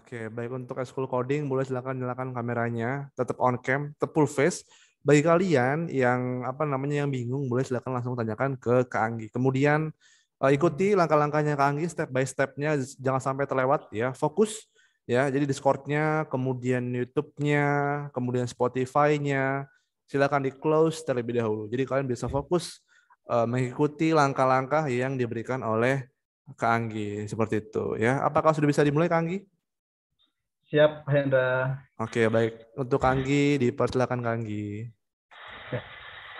Oke, baik untuk school coding boleh silakan nyalakan kameranya, tetap on cam, tetap full face. Bagi kalian yang apa namanya yang bingung, boleh silakan langsung tanyakan ke Kak Anggi. Kemudian ikuti langkah-langkahnya Kak Anggi step by step-nya, jangan sampai terlewat ya. Fokus ya. Jadi Discord-nya, kemudian YouTube-nya, kemudian Spotify-nya, silakan di close terlebih dahulu. Jadi kalian bisa fokus mengikuti langkah-langkah yang diberikan oleh Kak Anggi seperti itu ya. Apakah sudah bisa dimulai Kak Anggi? Siap, Pak Hendra. Oke, baik. Untuk Kanggi, dipersilakan Kanggi.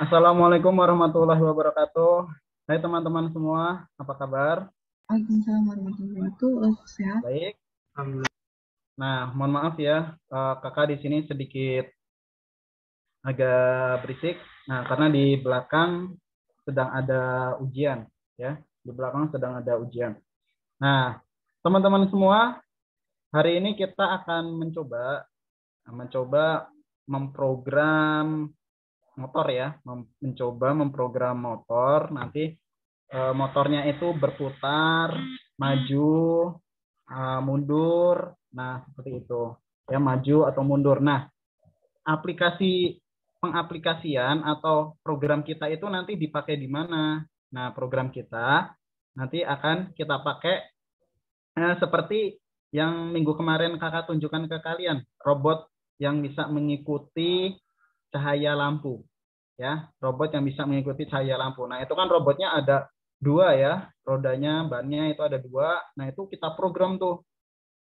Assalamualaikum warahmatullahi wabarakatuh. Hai teman-teman semua, apa kabar? Waalaikumsalam warahmatullahi wabarakatuh. Sehat? Baik. Nah, mohon maaf ya, kakak di sini sedikit agak berisik. Nah, karena di belakang sedang ada ujian, ya. Di belakang sedang ada ujian. Nah, teman-teman semua, hari ini kita akan mencoba memprogram motor ya, mencoba memprogram motor. Nanti motornya itu berputar, maju, mundur. Nah, seperti itu. Ya, maju atau mundur. Nah, pengaplikasian atau program kita itu nanti dipakai di mana? Nah, program kita nanti akan kita pakai seperti yang minggu kemarin kakak tunjukkan ke kalian, robot yang bisa mengikuti cahaya lampu, ya, robot yang bisa mengikuti cahaya lampu. Nah, itu kan robotnya ada dua ya, rodanya, bannya itu ada dua. Nah, itu kita program tuh,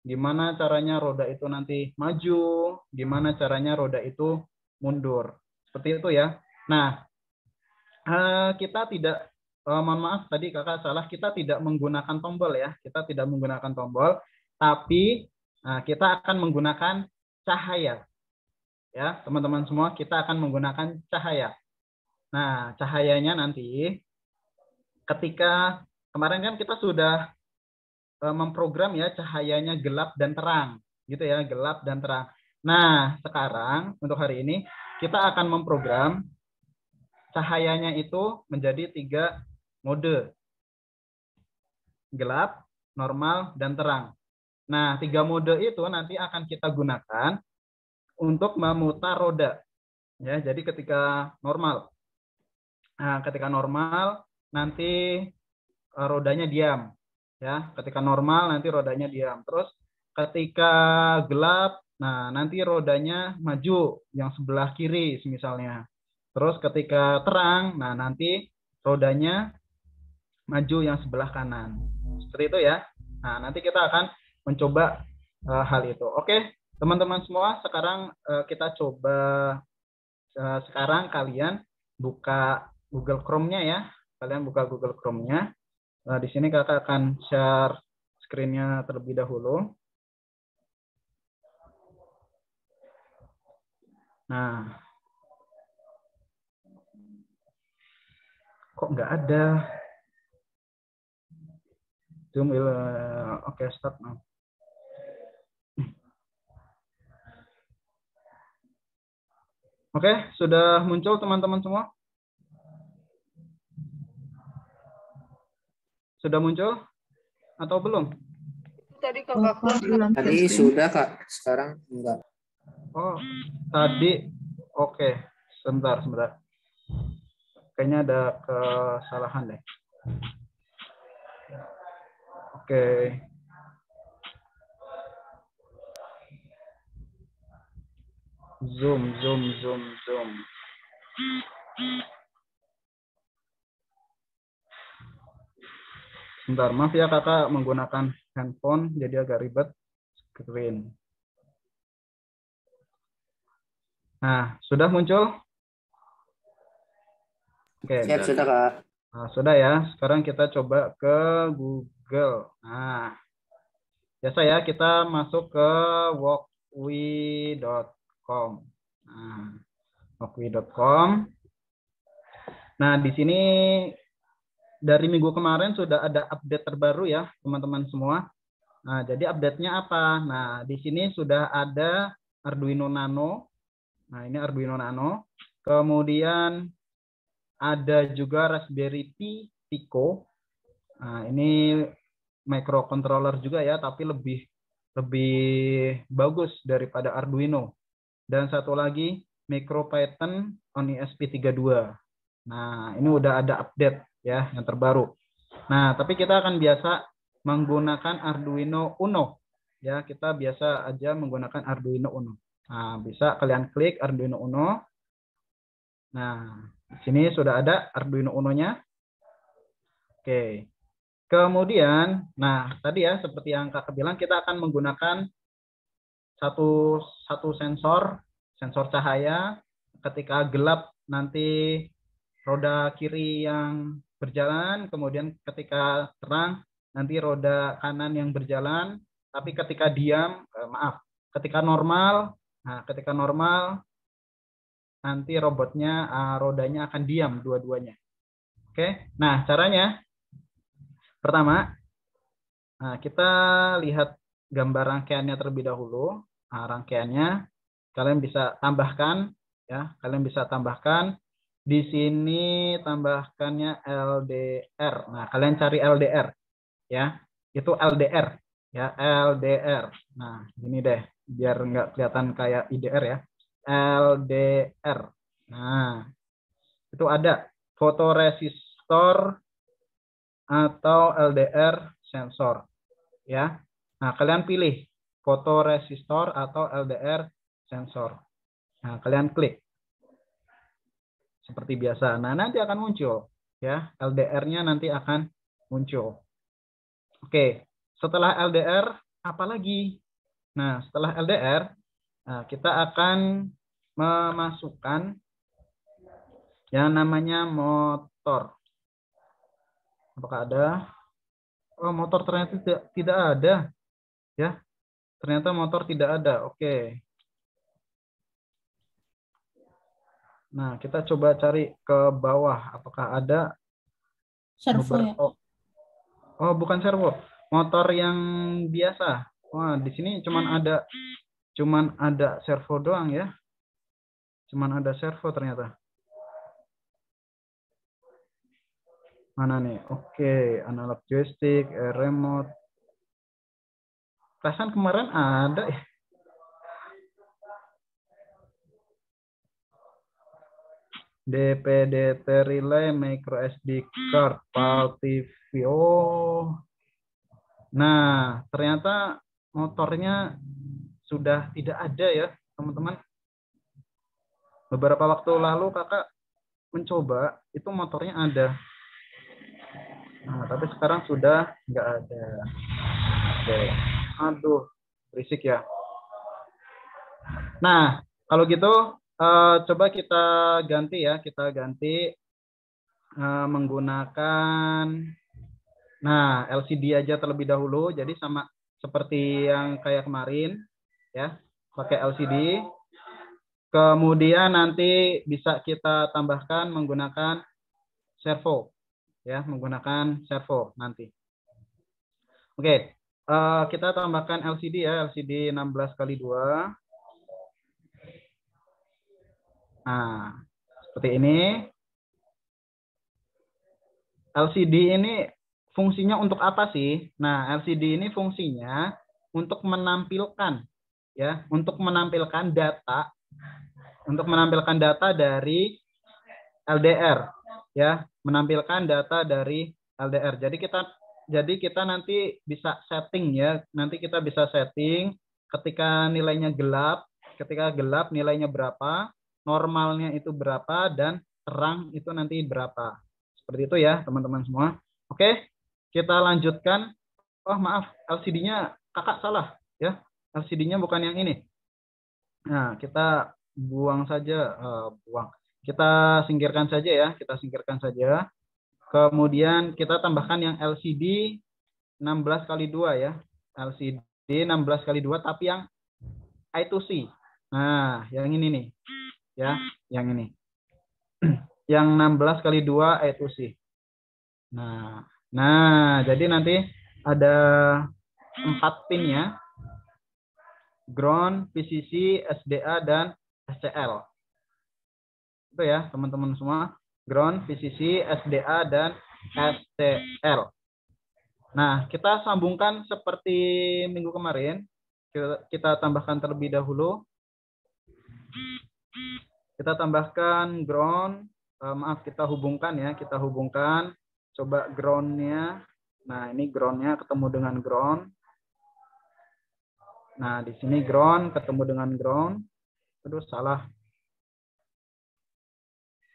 gimana caranya roda itu nanti maju, gimana caranya roda itu mundur, seperti itu ya. Nah, kita tidak, mohon maaf tadi kakak salah, kita tidak menggunakan tombol ya, kita tidak menggunakan tombol, tapi kita akan menggunakan cahaya ya, teman-teman semua, kita akan menggunakan cahaya. Nah, cahayanya nanti ketika kemarin kan kita sudah memprogram ya, cahayanya gelap dan terang gitu ya, gelap dan terang. Nah, sekarang untuk hari ini kita akan memprogram cahayanya itu menjadi 3 mode. Gelap, normal, dan terang. Nah, 3 mode itu nanti akan kita gunakan untuk memutar roda. Ya, jadi ketika normal. Nah, ketika normal nanti rodanya diam. Ya, ketika normal nanti rodanya diam. Terus ketika gelap, nah nanti rodanya maju yang sebelah kiri misalnya. Terus ketika terang, nah nanti rodanya maju yang sebelah kanan. Seperti itu ya. Nah, nanti kita akan mencoba hal itu. Oke, teman-teman semua, sekarang kita coba, sekarang kalian buka Google Chrome-nya ya. Kalian buka Google Chrome-nya. Di sini kakak akan share screen-nya terlebih dahulu. Nah, kok nggak ada? Zoom will, oke, start now. Oke, sudah muncul teman-teman semua? Sudah muncul atau belum? Tadi sudah Kak, sekarang enggak. Oh, tadi oke. Sebentar. Kayaknya ada kesalahan deh. Oke. Zoom. Bentar, maaf ya kakak menggunakan handphone jadi agak ribet screen. Nah, sudah muncul? Oke. Siap, sudah Kak. Nah, sudah ya. Sekarang kita coba ke Google. Nah, biasa ya, kita masuk ke walkwi.com. Nah, walkwi.com. Nah, di sini dari minggu kemarin sudah ada update terbaru ya, teman-teman semua. Nah, jadi update-nya apa? Nah, di sini sudah ada Arduino Nano. Nah, ini Arduino Nano. Kemudian ada juga Raspberry Pi Pico. Nah, ini microcontroller juga ya, tapi lebih lebih bagus daripada Arduino. Dan satu lagi MicroPython on ESP32. Nah, ini udah ada update ya yang terbaru. Nah, tapi kita akan biasa menggunakan Arduino Uno. Ya, kita biasa aja menggunakan Arduino Uno. Nah, bisa kalian klik Arduino Uno. Nah, di sini sudah ada Arduino Uno-nya. Oke. Kemudian, nah tadi ya seperti yang Kakak bilang, kita akan menggunakan satu sensor cahaya. Ketika gelap nanti roda kiri yang berjalan, kemudian ketika terang nanti roda kanan yang berjalan. Tapi ketika diam, ketika normal, ketika normal nanti rodanya akan diam dua-duanya. Oke, nah caranya pertama, kita lihat gambar rangkaiannya terlebih dahulu. Nah, rangkaiannya kalian bisa tambahkan, ya. Kalian bisa tambahkan di sini tambahkannya LDR. Nah, kalian cari LDR, ya. Itu LDR, ya LDR. Nah, ini deh, biar nggak kelihatan kayak IDR ya. LDR. Nah, itu ada fotoresistor atau LDR sensor, ya. Nah, kalian pilih fotoresistor atau LDR sensor. Nah, kalian klik seperti biasa. Nah, nanti akan muncul, ya. LDR-nya nanti akan muncul. Oke, setelah LDR apa lagi? Nah, setelah LDR kita akan memasukkan yang namanya motor. Apakah ada? Oh, motor ternyata tidak ada. Ya, ternyata motor tidak ada. Oke. Nah, kita coba cari ke bawah. Apakah ada servo ya? Oh, bukan servo. Motor yang biasa. Wah, di sini cuman ada servo doang ya. Cuman ada servo ternyata. Mana nih? Oke, analog joystick, remote. Perasaan kemarin ada ya. DPDT relay, micro SD card, PAL TV. Oh. Nah, ternyata motornya sudah tidak ada ya, teman-teman. Beberapa waktu lalu kakak mencoba, itu motornya ada. Nah, tapi sekarang sudah nggak ada. Oke. Aduh, berisik ya. Nah, kalau gitu coba kita ganti ya. Kita ganti menggunakan LCD aja terlebih dahulu. Jadi sama seperti yang kayak kemarin ya, pakai LCD. Kemudian nanti bisa kita tambahkan menggunakan servo. Ya, menggunakan servo nanti. Oke, kita tambahkan LCD ya, LCD 16x2. Nah, seperti ini. LCD ini fungsinya untuk apa sih? Nah, LCD ini fungsinya untuk menampilkan ya, untuk menampilkan data dari LDR ya, menampilkan data dari LDR. Jadi kita nanti bisa setting ya. Nanti kita bisa setting ketika nilainya gelap, nilainya berapa, normalnya itu berapa, dan terang itu nanti berapa. Seperti itu ya, teman-teman semua. Oke, kita lanjutkan. Oh, maaf, LCD-nya kakak salah ya. LCD-nya bukan yang ini. Nah, kita buang saja, kita singkirkan saja ya, kita singkirkan saja. Kemudian kita tambahkan yang LCD 16x2 ya. LCD 16x2 tapi yang I2C. Nah, yang ini nih. Ya, yang ini. Yang 16x2 I2C. Nah, jadi nanti ada 4 pin ya. Ground, VCC, SDA, dan SCL. Itu ya, teman-teman semua. Ground, VCC, SDA, dan SCL. Nah, kita sambungkan seperti minggu kemarin. kita tambahkan terlebih dahulu. Kita tambahkan ground. Maaf, kita hubungkan ya. Kita hubungkan. Coba ground-nya. Nah, ini ground-nya ketemu dengan ground. Nah, di sini ground ketemu dengan ground. Aduh, salah.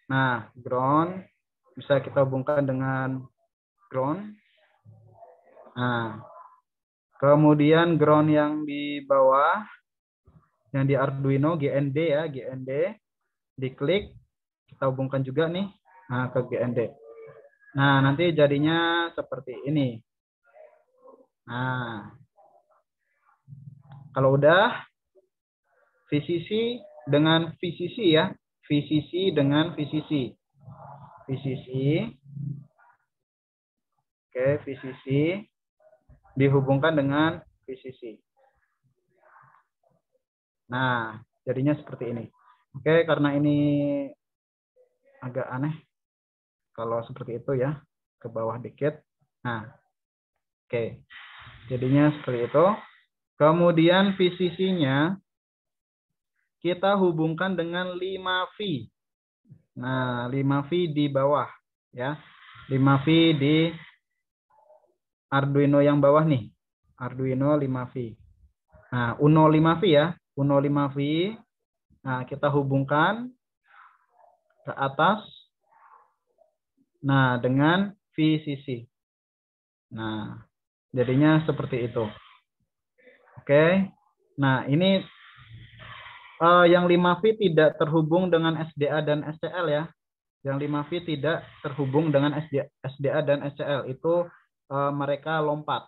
Nah, ground bisa kita hubungkan dengan ground. Nah, kemudian ground yang di bawah, yang di Arduino GND ya, GND, diklik, kita hubungkan juga nih, nah ke GND. Nah, nanti jadinya seperti ini. Nah, kalau udah VCC dengan VCC ya, VCC dengan VCC, VCC, oke, VCC dihubungkan dengan VCC. Nah, jadinya seperti ini. Oke, karena ini agak aneh kalau seperti itu ya, ke bawah dikit. Nah, oke. Jadinya seperti itu. Kemudian VCC-nya kita hubungkan dengan 5V. Nah, 5V di bawah ya. 5V di Arduino yang bawah nih. Arduino 5V. Nah, Uno 5V ya. Uno 5V. Nah, kita hubungkan ke atas. Nah, dengan VCC. Nah, jadinya seperti itu. Oke. Nah, ini yang 5V tidak terhubung dengan SDA dan SCL ya. Yang 5V tidak terhubung dengan SDA dan SCL. Itu mereka lompat.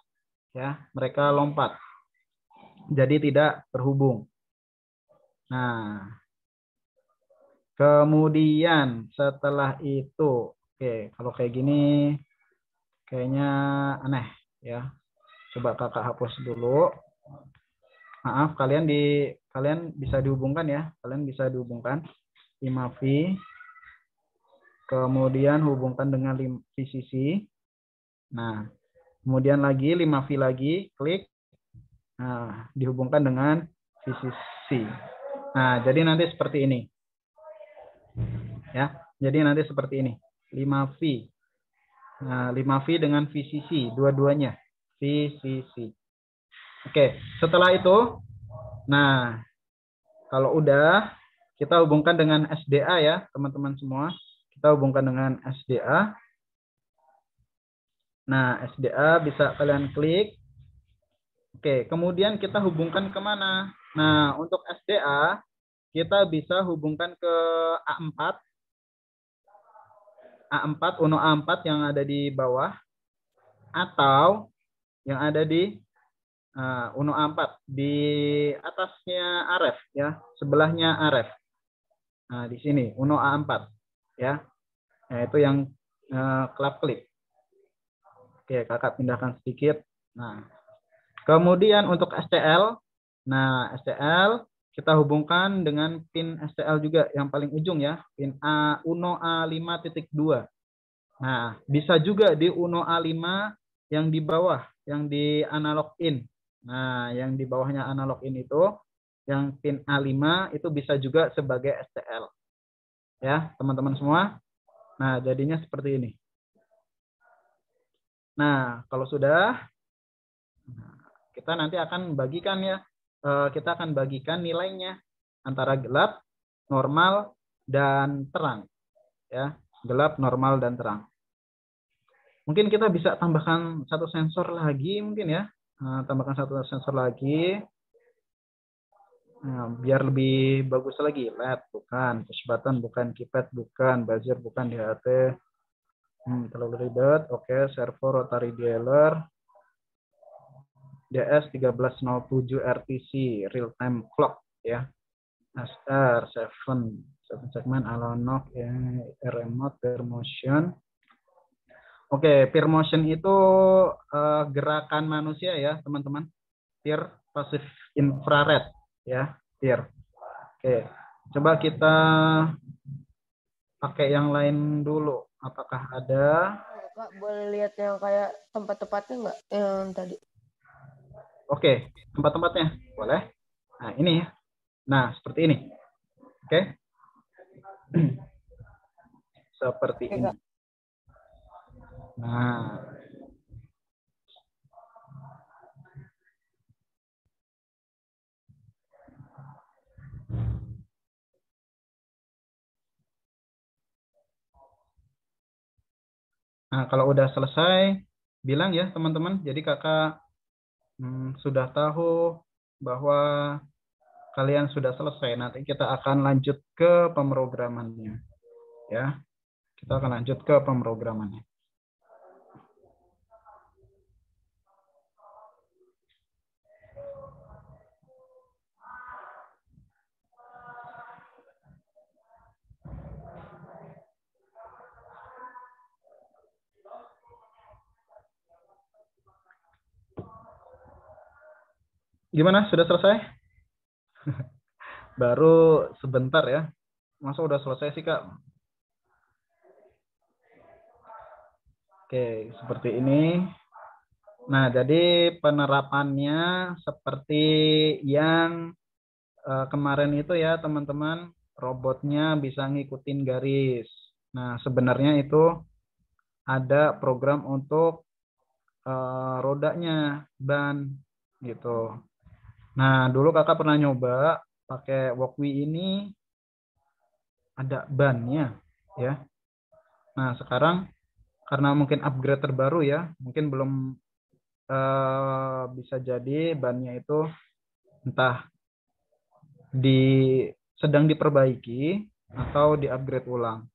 Ya, mereka lompat. Jadi tidak terhubung. Nah, kemudian setelah itu, oke, kalau kayak gini kayaknya aneh ya. Coba kakak hapus dulu. Maaf, kalian bisa dihubungkan ya. Kalian bisa dihubungkan 5V. Kemudian hubungkan dengan VCC. Nah, kemudian lagi 5V lagi, klik. Nah, dihubungkan dengan VCC. Nah, jadi nanti seperti ini. Ya, jadi nanti seperti ini. 5V. Nah, 5V dengan VCC, dua-duanya. VCC. Oke, setelah itu, nah, kalau udah, kita hubungkan dengan SDA ya, teman-teman semua. Kita hubungkan dengan SDA. Nah, SDA bisa kalian klik. Oke, kemudian kita hubungkan kemana? Nah, untuk SDA, kita bisa hubungkan ke A4. A4, Uno A4 yang ada di bawah. Atau yang ada di Uno A4. Di atasnya Aref ya. Sebelahnya Aref. Nah, di sini, Uno A4. Ya. Nah, itu yang klap klik. Oke, kakak pindahkan sedikit. Nah, kemudian untuk STL, nah STL kita hubungkan dengan pin STL juga yang paling ujung ya, pin Uno A5.2. Nah, bisa juga di Uno A5 yang di bawah, yang di analog in. Nah, yang di bawahnya analog in itu, yang pin A5 itu bisa juga sebagai STL. Ya, teman-teman semua. Nah, jadinya seperti ini. Nah, kalau sudah, kita nanti akan bagikan ya. Kita akan bagikan nilainya antara gelap, normal, dan terang. Ya, gelap, normal, dan terang. Mungkin kita bisa tambahkan satu sensor lagi mungkin ya. Tambahkan satu sensor lagi. Nah, biar lebih bagus lagi. LED bukan, push button bukan, keypad bukan, buzzer bukan, DHT. Terlalu ribet. Oke, servo rotary dialer. DS1307 RTC real time clock ya. SR7 segmen Alonok ya, remote peer motion. Oke, peer motion itu gerakan manusia ya, teman-teman. Peer pasif infrared ya, peer. Oke, coba kita pakai yang lain dulu. Apakah ada? Kak, boleh lihat yang kayak tempat-tempatnya nggak yang tadi? Oke, tempat-tempatnya boleh. Nah, ini ya. Nah, seperti ini. Oke. Seperti Oke, ini. Kak. Nah, kalau udah selesai, bilang ya teman-teman. Jadi kakak sudah tahu bahwa kalian sudah selesai. Nanti kita akan lanjut ke pemrogramannya. Ya, kita akan lanjut ke pemrogramannya. Gimana? Sudah selesai? Baru sebentar ya. Masa udah selesai sih, Kak? Oke, seperti ini. Nah, jadi penerapannya seperti yang kemarin itu ya, teman-teman. Robotnya bisa ngikutin garis. Nah, sebenarnya itu ada program untuk rodanya, ban, gitu. Nah, dulu kakak pernah nyoba pakai Walkway ini ada bannya, ya. Nah, sekarang karena mungkin upgrade terbaru ya, mungkin belum bisa jadi bannya itu entah sedang diperbaiki atau di-upgrade ulang,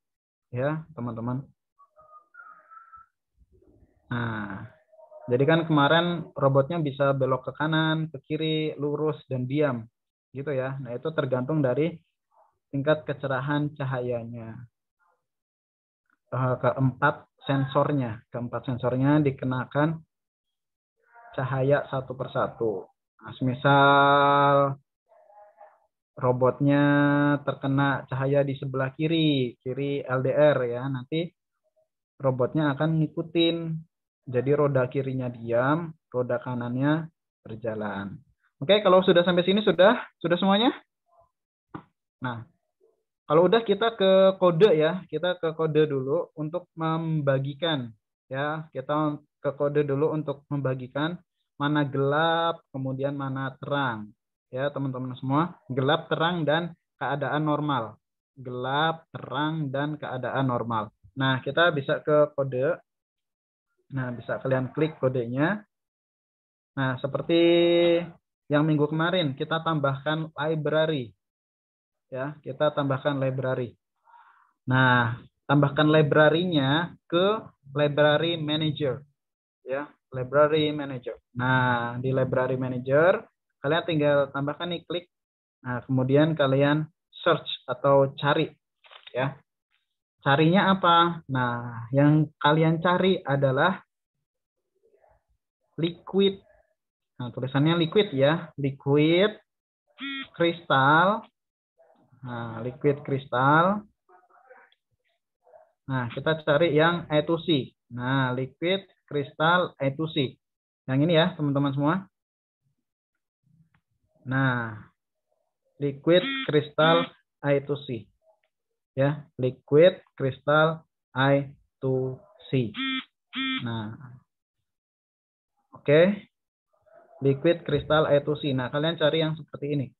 ya, teman-teman. Nah, jadi kan kemarin robotnya bisa belok ke kanan, ke kiri, lurus, dan diam, gitu ya. Nah, itu tergantung dari tingkat kecerahan cahayanya. Keempat sensornya dikenakan cahaya satu persatu. Nah, semisal robotnya terkena cahaya di sebelah kiri LDR ya, nanti robotnya akan ngikutin. Jadi roda kirinya diam, roda kanannya berjalan. Oke, kalau sudah sampai sini sudah semuanya? Nah, kalau udah kita ke kode ya, kita ke kode dulu untuk membagikan ya, kita ke kode dulu untuk membagikan mana gelap, kemudian mana terang. Ya, teman-teman semua, gelap, terang, dan keadaan normal. Gelap, terang, dan keadaan normal. Nah, kita bisa ke kode. Nah, bisa kalian klik kodenya. Nah, seperti yang minggu kemarin, kita tambahkan library. Ya, kita tambahkan library. Nah, tambahkan library-nya ke library manager. Ya, library manager. Nah, di library manager, kalian tinggal tambahkan nih, klik. Nah, kemudian kalian search atau cari. Ya, carinya apa? Nah, yang kalian cari adalah liquid. Nah, tulisannya liquid ya. Liquid kristal. Nah, liquid kristal. Nah, kita cari yang A2C. Nah, liquid kristal A2C. Yang ini ya, teman-teman semua. Nah, liquid kristal A2C. Ya, liquid kristal A2C. Nah, oke. Liquid kristal A2C. Nah, kalian cari yang seperti ini.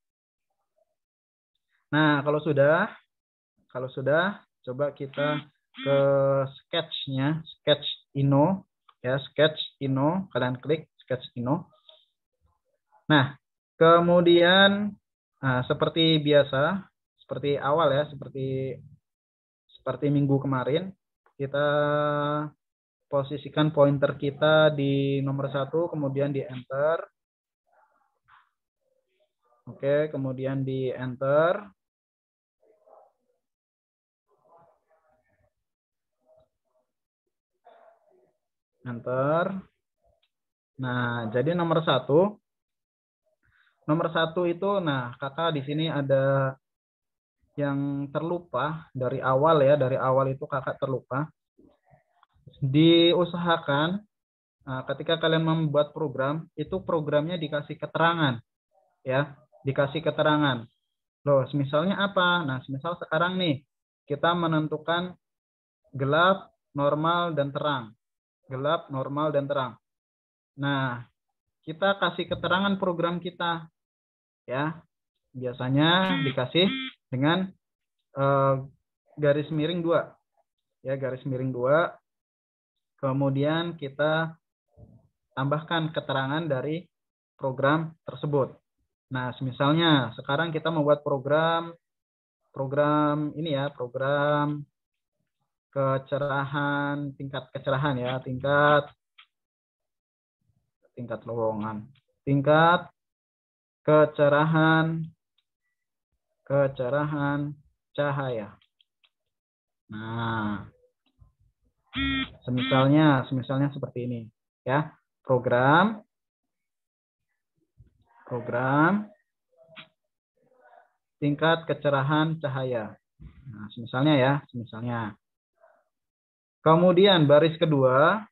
Nah, kalau sudah, coba kita ke sketch-nya, sketch Inno, ya, sketch Inno, kalian klik sketch Inno. Nah, kemudian seperti biasa, seperti awal ya, seperti minggu kemarin, kita posisikan pointer kita di nomor 1, kemudian di enter. Oke, kemudian di enter. Enter. Nah, jadi nomor 1 itu, nah, kakak di sini ada yang terlupa dari awal ya, dari awal itu kakak terlupa. Diusahakan Nah, ketika kalian membuat program, itu programnya dikasih keterangan, ya, dikasih keterangan. Loh, misalnya apa? Nah, misal sekarang nih kita menentukan gelap, normal, dan terang. Gelap, normal, dan terang. Nah, kita kasih keterangan program kita, ya. Biasanya dikasih dengan garis miring 2, ya, garis miring 2. Kemudian kita tambahkan keterangan dari program tersebut. Nah, misalnya sekarang kita membuat program ini ya, program kecerahan, tingkat kecerahan ya, tingkat lowongan, tingkat kecerahan cahaya. Nah, semisalnya seperti ini ya, program tingkat kecerahan cahaya. Nah, misalnya. Kemudian baris kedua.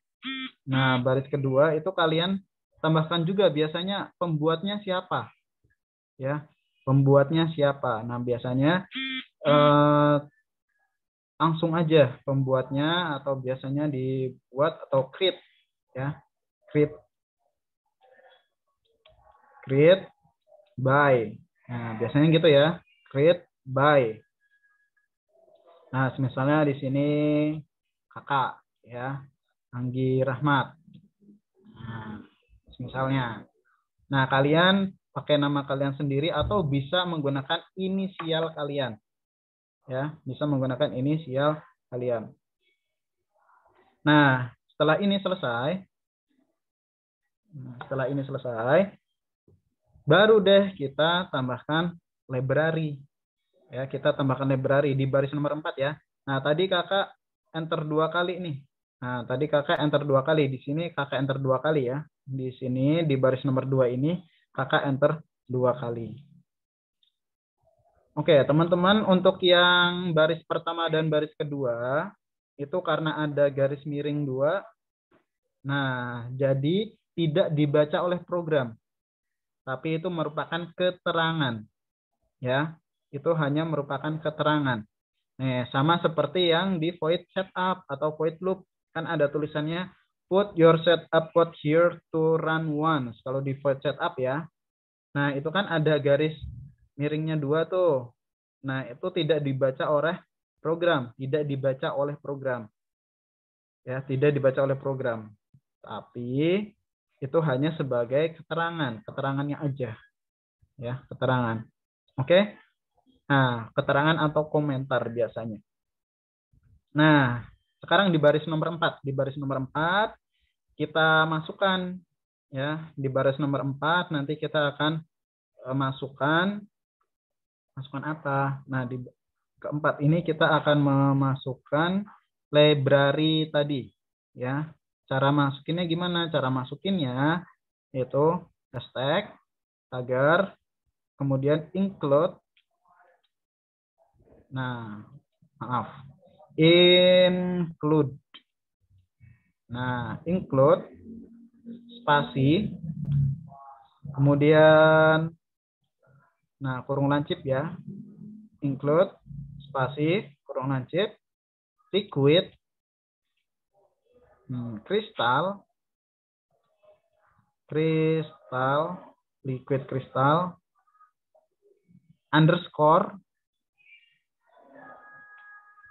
Nah, baris kedua itu kalian tambahkan juga biasanya pembuatnya siapa. Ya, pembuatnya siapa. Nah, biasanya langsung aja pembuatnya, atau biasanya dibuat atau create ya. Create by. Nah, biasanya gitu ya. Create by. Nah, misalnya di sini kakak ya, Anggi Rahmat. Nah, misalnya. Nah, kalian pakai nama kalian sendiri atau bisa menggunakan inisial kalian. Ya, bisa menggunakan inisial kalian. Nah, setelah ini selesai, baru deh kita tambahkan library. Ya, kita tambahkan library di baris nomor 4 ya. Nah, tadi kakak enter 2 kali nih. Nah, tadi kakak enter 2 kali. Di sini kakak enter 2 kali ya. Di sini di baris nomor 2 ini kakak enter 2 kali. Oke, teman-teman, untuk yang baris pertama dan baris kedua itu karena ada garis miring 2. Nah, jadi tidak dibaca oleh program. Tapi itu merupakan keterangan. Ya. Itu hanya merupakan keterangan. Nah, sama seperti yang di void setup atau void loop. Kan ada tulisannya put your setup code here to run once. Kalau di void setup ya. Nah, itu kan ada garis miringnya 2 tuh. Nah, itu tidak dibaca oleh program. Tidak dibaca oleh program. Ya, tidak dibaca oleh program. Tapi itu hanya sebagai keterangan. Keterangannya aja. Ya, keterangan. Oke. Nah, keterangan atau komentar biasanya. Nah, sekarang di baris nomor 4. Di baris nomor 4, kita masukkan. Ya, di baris nomor 4, nanti kita akan masukkan apa? Nah, di keempat ini kita akan memasukkan library tadi. Ya, cara masukinnya gimana? Cara masukinnya itu hashtag, tagar, kemudian include. Nah, maaf. Include. Nah, include spasi. Kemudian kurung lancip ya. Include spasi, kurung lancip, liquid, kristal, liquid kristal, underscore,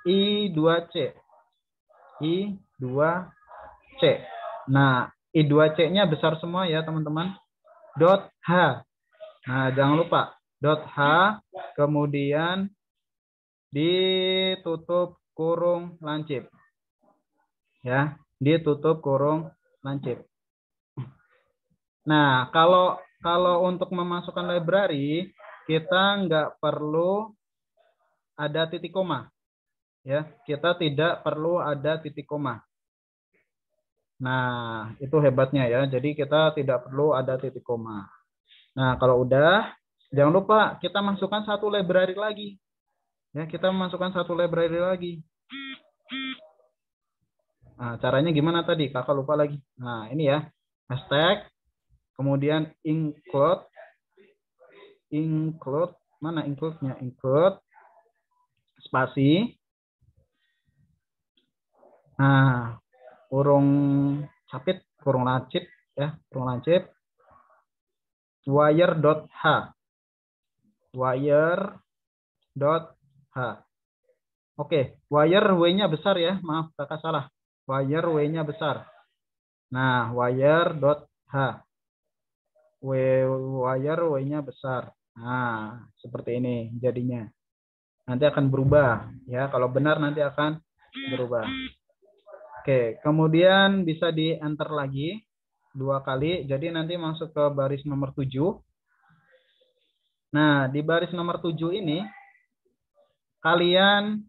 I2C. Nah, I2C-nya besar semua ya, teman-teman. .h. Nah, jangan lupa. .h, kemudian ditutup kurung lancip. Ya, ditutup kurung lancip. Nah, kalau untuk memasukkan library, kita nggak perlu ada titik koma. Ya, kita tidak perlu ada titik koma. Nah, itu hebatnya ya. Jadi kita tidak perlu ada titik koma. Nah, kalau udah, jangan lupa kita masukkan satu library lagi. Ya, kita masukkan satu library lagi. Nah, caranya gimana tadi? Kakak lupa lagi. Nah, ini ya. Hashtag, kemudian include, mana include-nya? Include, spasi. Nah, kurung capit, kurung lancip, ya, kurung lancip. Wire.h. Wire.h. Oke, wire W-nya besar ya. Maaf, kakak salah. Wire W-nya besar. Nah, wire.h. Wire W-nya besar. Nah, seperti ini jadinya. Nanti akan berubah. Ya, kalau benar nanti akan berubah. Oke, kemudian bisa di-enter lagi 2 kali. Jadi nanti masuk ke baris nomor 7. Nah, di baris nomor 7 ini, kalian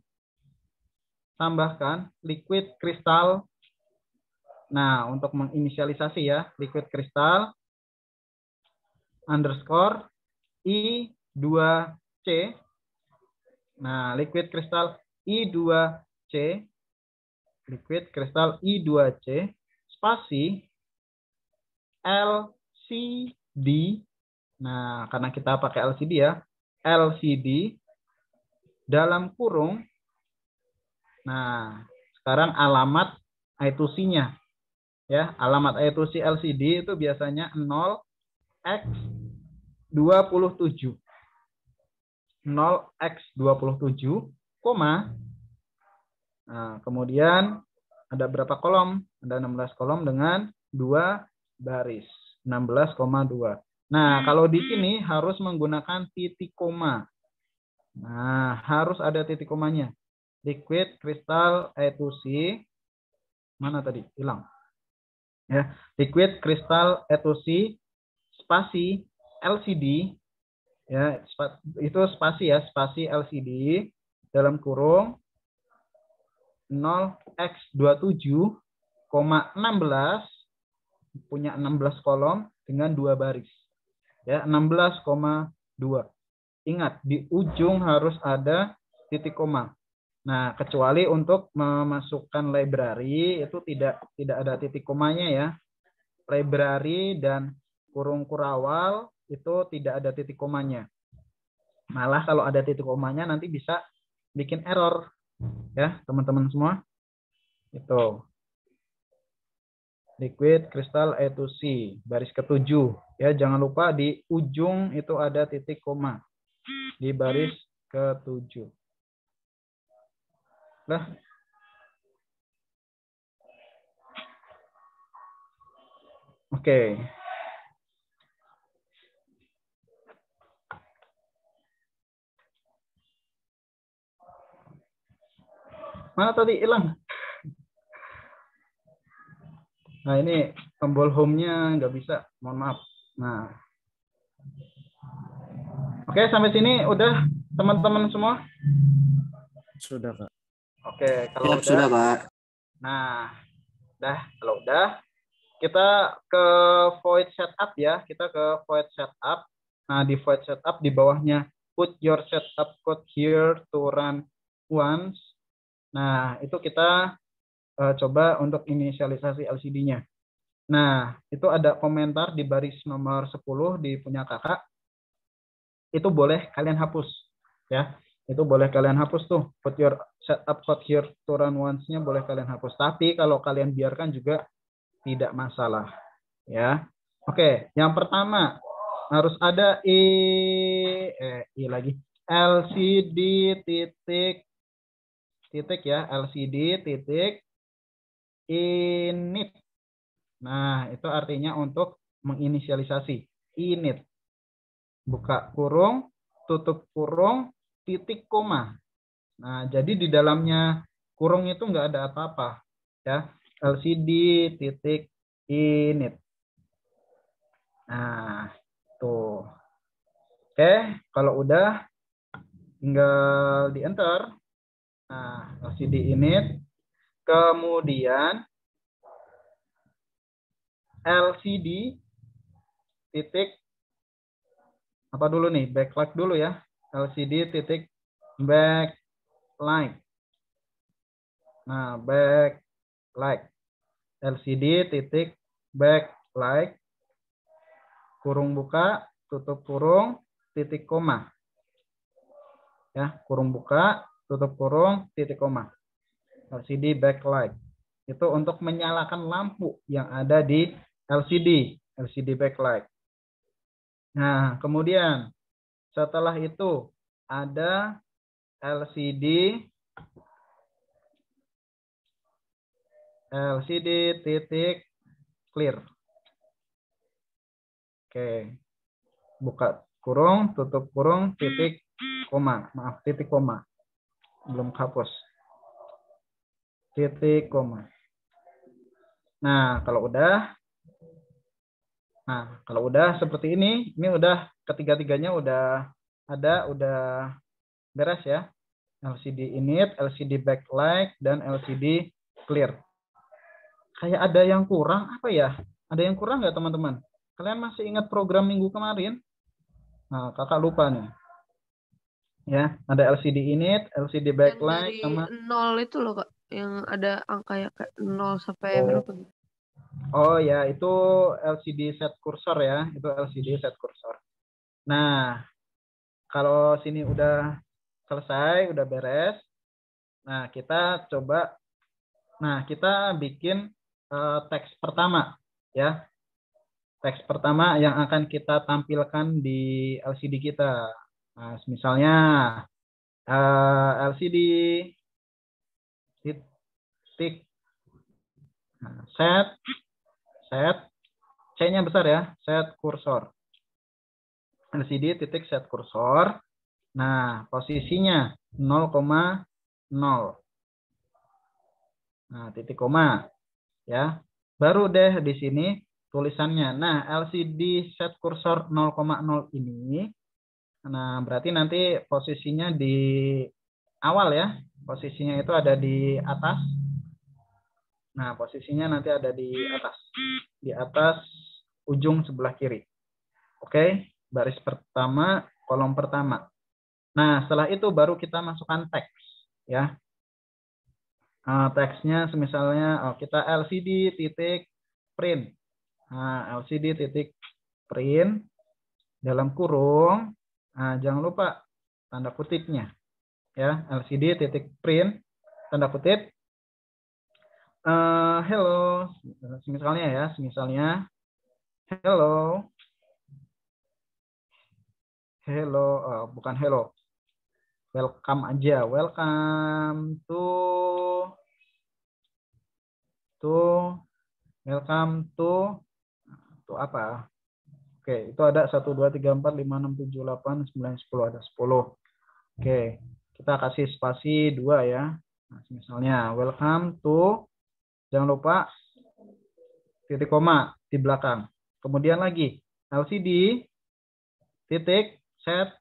tambahkan liquid kristal. Nah, untuk menginisialisasi ya, liquid kristal underscore I2C. Nah, liquid kristal I2C. Liquid kristal I2C. Spasi LCD. Nah, karena kita pakai LCD ya. LCD dalam kurung. Nah, sekarang alamat I2C-nya. Ya, alamat I2C LCD itu biasanya 0x27. 0x27, nah, kemudian ada berapa kolom? Ada 16 kolom dengan 2 baris. 16,2. Nah, kalau di sini harus menggunakan titik koma. Nah, harus ada titik komanya. Liquid kristal I2C. Mana tadi? Hilang. Ya, liquid kristal I2C spasi LCD. Ya, itu spasi ya, spasi LCD dalam kurung 0x27,16, punya 16 kolom dengan 2 baris. Ya, 16,2. Ingat, di ujung harus ada titik koma. Nah, kecuali untuk memasukkan library itu tidak ada titik komanya ya. Library dan kurung kurawal itu tidak ada titik komanya. Malah kalau ada titik komanya nanti bisa bikin error. Ya, teman-teman semua. Itu. Liquid kristal I2C, baris ke-7. Ya, jangan lupa di ujung itu ada titik koma. Di baris ke-7. Nah. Oke. Mana tadi hilang? Nah, ini tombol home-nya nggak bisa. Mohon maaf. Nah. Oke, sampai sini udah teman-teman semua? Sudah, Kak. Oke, kalau Ya, udah. sudah, Kak. Nah, kalau udah, kita ke void setup ya. Kita ke void setup. Nah, di void setup di bawahnya put your setup code here to run once. Nah, itu kita coba untuk inisialisasi LCD-nya. Nah, itu ada komentar di baris nomor 10 di punya kakak. Itu boleh kalian hapus. Ya, itu boleh kalian hapus tuh. Put your setup code here to run once-nya boleh kalian hapus. Tapi kalau kalian biarkan juga tidak masalah. Ya. Oke, yang pertama harus ada LCD titik ya, LCD titik init. Nah, itu artinya untuk menginisialisasi init. Buka kurung, tutup kurung, titik koma. Nah, jadi di dalamnya kurung itu nggak ada apa-apa. Ya, LCD titik init. Nah, tuh. Oke, kalau udah tinggal di enter. Nah, LCD init. Kemudian LCD titik apa dulu nih? Backlight dulu ya. LCD titik backlight. Nah, backlight. like. LCD titik backlight kurung buka tutup kurung titik koma. Ya, kurung buka tutup kurung titik koma. LCD backlight. Itu untuk menyalakan lampu yang ada di LCD backlight. Nah, kemudian setelah itu ada LCD titik clear. Oke. Buka kurung, tutup kurung, titik koma. Maaf, titik koma. Belum hapus. Titik koma. Nah, kalau udah seperti ini udah ketiga-tiganya udah ada, udah beres ya. LCD init, LCD backlight, dan LCD clear. Kayak ada yang kurang apa ya? Ada yang kurang nggak teman-teman? Kalian masih ingat program minggu kemarin? Nah, kakak lupa nih. Ya, ada LCD init, LCD backlight, yang dari sama 0 itu loh Kak, yang ada angka ya kayak 0 sampai berapa gitu. Oh ya, itu LCD set cursor ya, itu LCD set cursor. Nah, kalau sini udah selesai, udah beres. Nah, kita coba, kita bikin teks pertama ya. Teks pertama yang akan kita tampilkan di LCD kita. Nah, misalnya LCD titik set C-nya besar ya, set kursor. LCD titik set kursor. Nah, posisinya 0,0. Nah, titik koma ya. Baru deh di sini tulisannya. Nah, LCD set kursor 0,0 ini, nah berarti nanti posisinya di awal ya. Posisinya itu ada di atas. Nah, posisinya nanti ada di atas. Di atas ujung sebelah kiri. Oke, baris pertama, kolom pertama. Nah, setelah itu baru kita masukkan teks ya. Teksnya misalnya kita LCD titik print. Nah, LCD titik print dalam kurung. Nah, jangan lupa tanda kutipnya ya. LCD titik print tanda kutip. Hello, misalnya hello, bukan hello, welcome aja, welcome welcome to apa? Oke, itu ada 1 2 3 4 5 6 7 8 9 10, ada 10. Oke, kita kasih spasi 2 ya. Nah, misalnya welcome to, jangan lupa titik koma di belakang. Kemudian lagi LCD titik set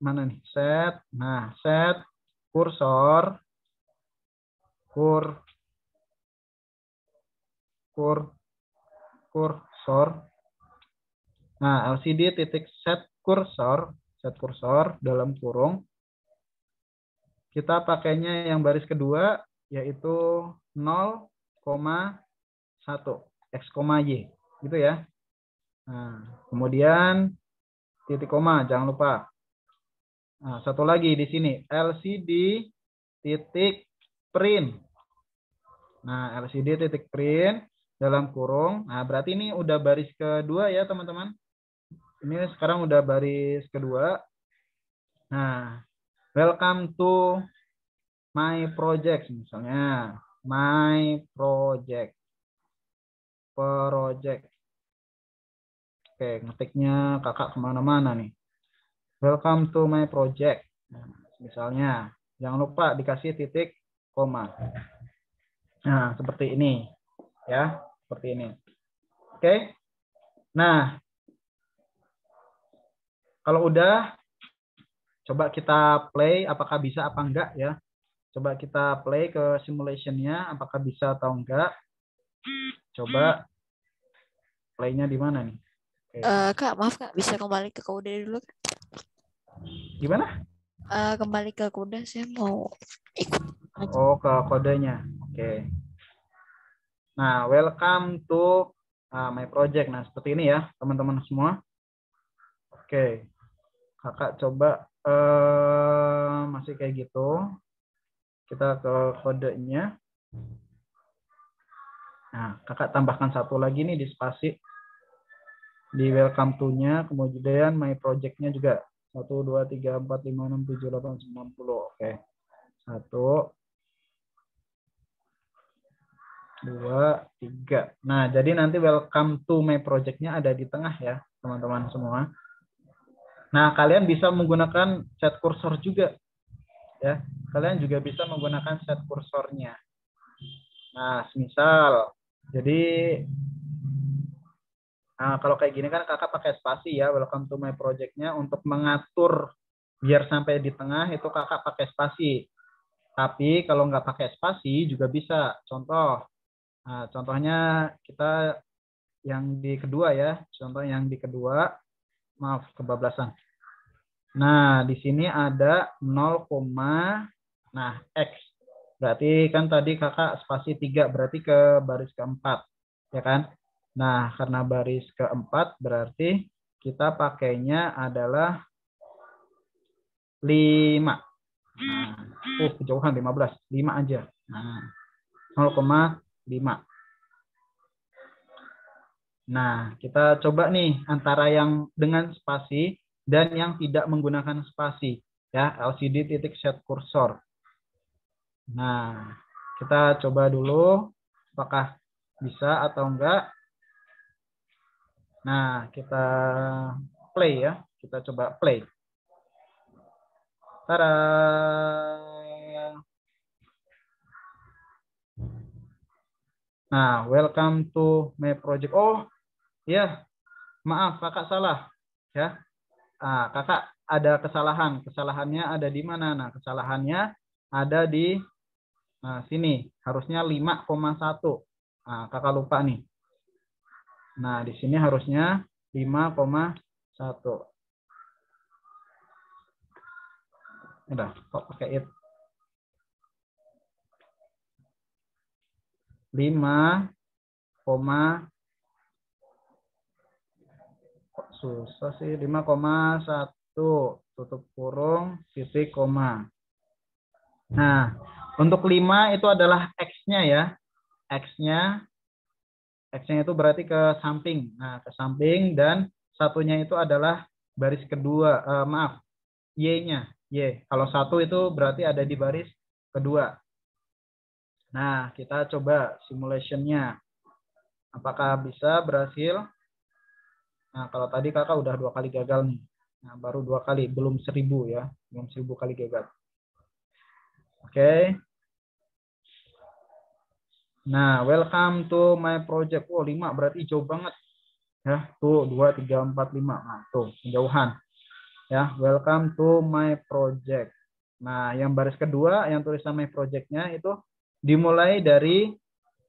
mana nih? Set. Nah, set kursor kursor. Nah, LCD titik set kursor dalam kurung. Kita pakainya yang baris kedua yaitu 0,1 X, Y gitu ya. Nah, kemudian titik koma, jangan lupa. Nah, satu lagi di sini LCD titik print. Nah, LCD titik print dalam kurung. Nah, berarti ini udah baris kedua ya, teman-teman. Ini sekarang udah baris kedua. Nah, welcome to my project misalnya. My project. Oke, ngetiknya kakak kemana-mana nih. Welcome to my project. Nah, misalnya, jangan lupa dikasih titik koma. Nah, seperti ini. Ya, seperti ini. Oke. Nah, kalau udah, coba kita play, apakah bisa apa enggak ya. Coba kita play ke simulation-nya, apakah bisa atau enggak. Coba play-nya di mana nih? Kak, maaf Kak, bisa kembali ke kode dulu Kak? Gimana? Kembali ke kode, saya mau ikut. Oh, ke kodenya. Oke. Nah, welcome to my project. Nah, seperti ini ya, teman-teman semua. Oke. Kakak coba masih kayak gitu. Kita ke kodenya. Nah, kakak tambahkan satu lagi nih di spasi. Di welcome to-nya, kemudian my project-nya juga. 1, 2, 3, 4, 5, 6, 7, 8, 9, 10. Oke. 1, 2, 3. Nah, jadi nanti welcome to my project-nya ada di tengah ya, teman-teman semua. Nah, kalian bisa menggunakan set kursor juga. Ya, kalian juga bisa menggunakan set kursornya. Nah, misal, jadi kalau kayak gini kan kakak pakai spasi ya, welcome to my project-nya untuk mengatur biar sampai di tengah itu kakak pakai spasi. Tapi kalau nggak pakai spasi juga bisa. Contohnya kita yang di kedua ya, contoh yang di kedua, maaf kebablasan. Nah, di sini ada 0, nah X. Berarti kan tadi kakak spasi 3, berarti ke baris keempat. Ya kan? Nah, karena baris keempat berarti kita pakainya adalah 5. Nah, kejauhan 15. 5 aja. Nah, 0,5. Nah, kita coba nih antara yang dengan spasi dan yang tidak menggunakan spasi. Ya, LCD titik set kursor. Nah, kita coba dulu apakah bisa atau enggak. Nah, kita play ya. Kita coba play. Tada! Nah, welcome to my project. Oh, ya. Maaf, kakak salah. Ya. Nah, kakak ada kesalahan. Kesalahannya ada di mana? Nah, kesalahannya ada di sini. Harusnya 5,1. Nah, kakak lupa nih. Nah, di sini harusnya 5,1. Udah, kok pakai it. 5, kok susah sih, 5,1 tutup kurung titik koma. Nah, untuk 5 itu adalah X-nya ya. X-nya itu berarti ke samping. Nah, ke samping dan satunya itu adalah baris kedua, Y-nya. Y. Kalau 1 itu berarti ada di baris kedua. Nah, kita coba simulation-nya. Apakah bisa berhasil? Nah, kalau tadi kakak udah 2 kali gagal nih. Nah, baru 2 kali, belum 1000 ya. Belum 1000 kali gagal. Oke. Nah, welcome to my project. Oh, 5 berarti jauh banget. Ya, tuh 2, 3, 4, 5. Nah, tuh, jauhan. Ya, welcome to my project. Nah, yang baris kedua, yang tulisan my project-nya itu dimulai dari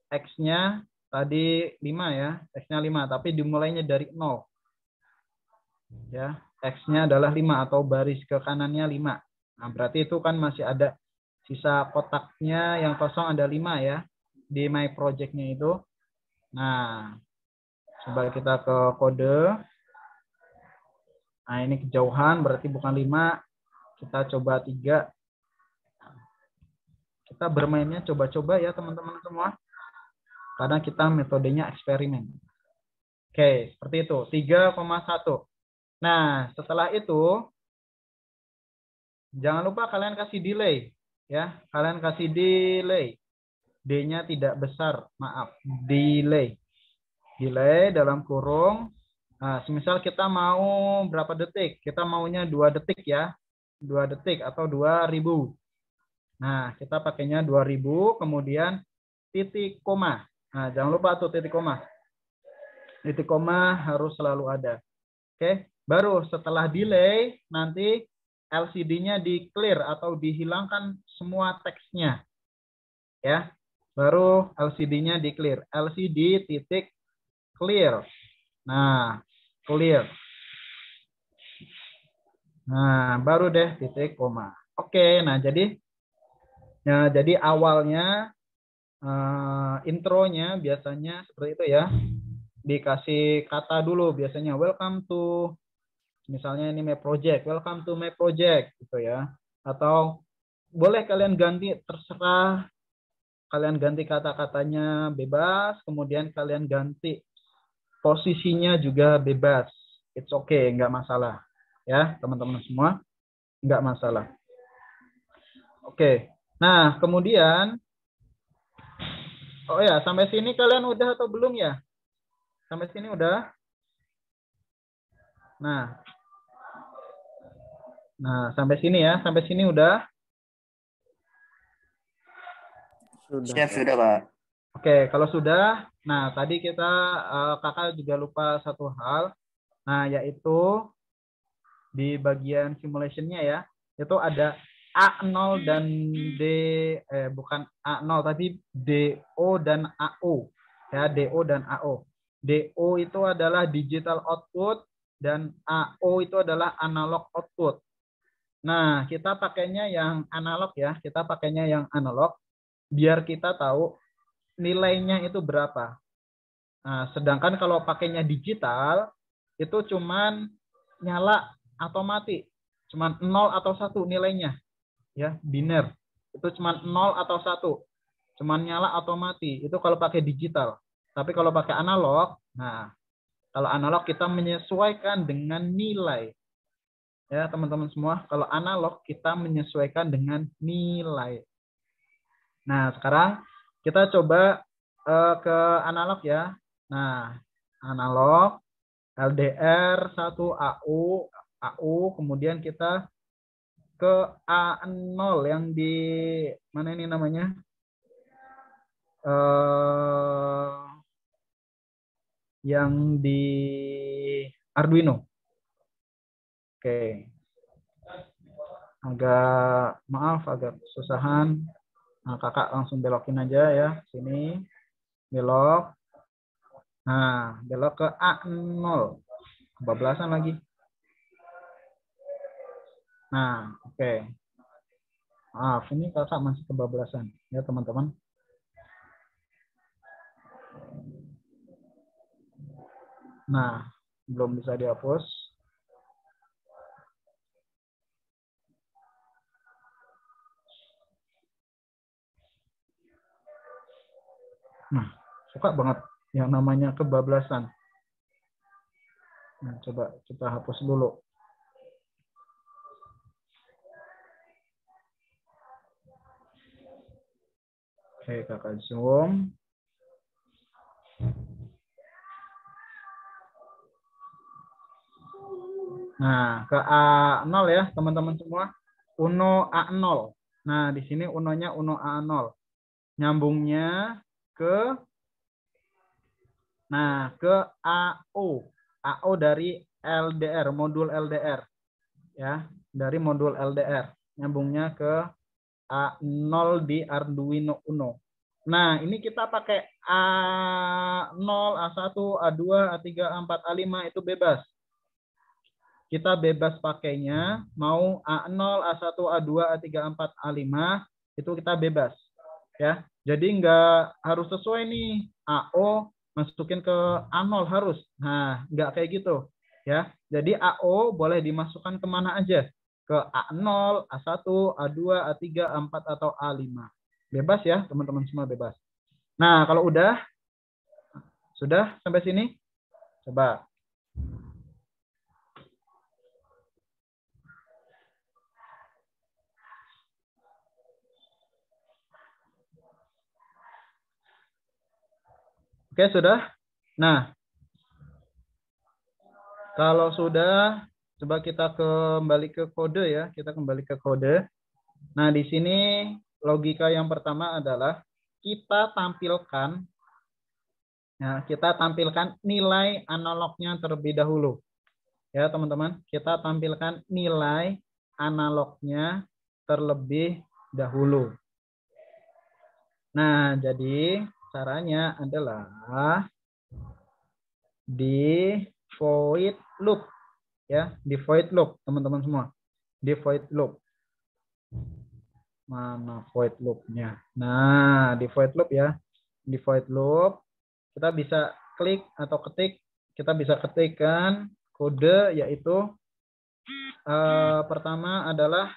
X-nya tadi 5 ya. X-nya 5, tapi dimulainya dari 0. Ya, X-nya adalah 5 atau baris ke kanannya 5. Nah, berarti itu kan masih ada sisa kotaknya yang kosong ada 5 ya. Di my project-nya itu. Nah, coba kita ke kode. Nah, ini kejauhan berarti bukan 5. Kita coba 3. Kita bermainnya coba-coba ya teman-teman semua. Karena kita metodenya eksperimen. Oke, seperti itu. 3,1. Nah, setelah itu jangan lupa kalian kasih delay ya. Kalian kasih delay. D-nya tidak besar, maaf, delay. Delay dalam kurung. Nah, semisal kita mau berapa detik? Kita maunya 2 detik ya. 2 detik atau 2000. Nah, kita pakainya 2000, kemudian titik koma. Nah, jangan lupa tuh titik koma. Titik koma harus selalu ada. Oke, baru setelah delay, nanti LCD-nya di-clear atau dihilangkan semua teksnya. Ya. Baru LCD-nya di-clear. LCD titik clear. Nah, clear. Nah, baru deh titik koma. Oke, nah jadi awalnya intronya biasanya seperti itu ya. Dikasih kata dulu biasanya welcome to, misalnya ini my project, welcome to my project gitu ya. Atau boleh kalian ganti, terserah kalian ganti kata-katanya bebas, kemudian kalian ganti posisinya juga bebas. It's okay, nggak masalah ya teman-teman semua, nggak masalah. Oke, nah kemudian oh ya, sampai sini kalian udah atau belum ya? Sampai sini udah? Nah, sampai sini ya. Sampai sini udah? Sudah, Siap, Kak. sudah, Pak. Oke, kalau sudah, nah tadi kita, kakak juga lupa satu hal. Nah, yaitu di bagian simulation-nya ya, itu ada A0 dan bukan A0, tapi DO dan AO. Ya, DO dan AO. DO itu adalah digital output dan AO itu adalah analog output. Nah, kita pakainya yang analog ya. Kita pakainya yang analog biar kita tahu nilainya itu berapa. Nah, sedangkan kalau pakainya digital itu cuman nyala atau mati. Cuman 0 atau 1 nilainya. Ya, biner. Itu cuman 0 atau 1. Cuman nyala atau mati. Itu kalau pakai digital. Tapi kalau pakai analog, nah, kalau analog kita menyesuaikan dengan nilai. Ya, teman-teman semua, kalau analog kita menyesuaikan dengan nilai. Nah, sekarang kita coba ke analog ya. Nah, analog LDR 1 AU, kemudian kita ke A0 yang di mana ini namanya? Yang di Arduino. Oke. Agak kesusahan. Nah, kakak langsung belokin aja ya. Sini. Belok. Nah, belok ke A0. Kebablasan lagi. Nah, oke. Maaf, ini kakak masih kebablasan. Ya, teman-teman. Nah, belum bisa dihapus. Nah, suka banget yang namanya kebablasan. Nah, coba kita hapus dulu. Oke, kakak zoom. Nah, ke A0 ya, teman-teman semua. Uno A0. Nah, di sini unonya Uno A0. Nyambungnya ke AO. AO dari LDR, modul LDR. Ya, dari modul LDR. Nyambungnya ke A0 di Arduino Uno. Nah, ini kita pakai A0, A1, A2, A3, A4, A5 itu bebas. Kita bebas pakainya, mau A0, A1, A2, A3, A4, A5, itu kita bebas. Ya, jadi nggak harus sesuai nih, AO masukin ke A0 harus. Nah, nggak kayak gitu. Ya, jadi AO boleh dimasukkan kemana aja. Ke A0, A1, A2, A3, A4, atau A5. Bebas ya, teman-teman semua bebas. Nah, kalau sudah sampai sini? Coba. Oke, sudah? Nah, kalau sudah, coba kita kembali ke kode ya. Kita kembali ke kode. Nah, di sini logika yang pertama adalah kita tampilkan nilai analognya terlebih dahulu. Ya, teman-teman, kita tampilkan nilai analognya terlebih dahulu. Nah, jadi caranya adalah di void loop ya, di void loop teman-teman semua, di void loop. Mana void loop-nya? Nah, di void loop ya. Di void loop kita bisa klik atau ketik. Kita bisa ketikkan kode yaitu pertama adalah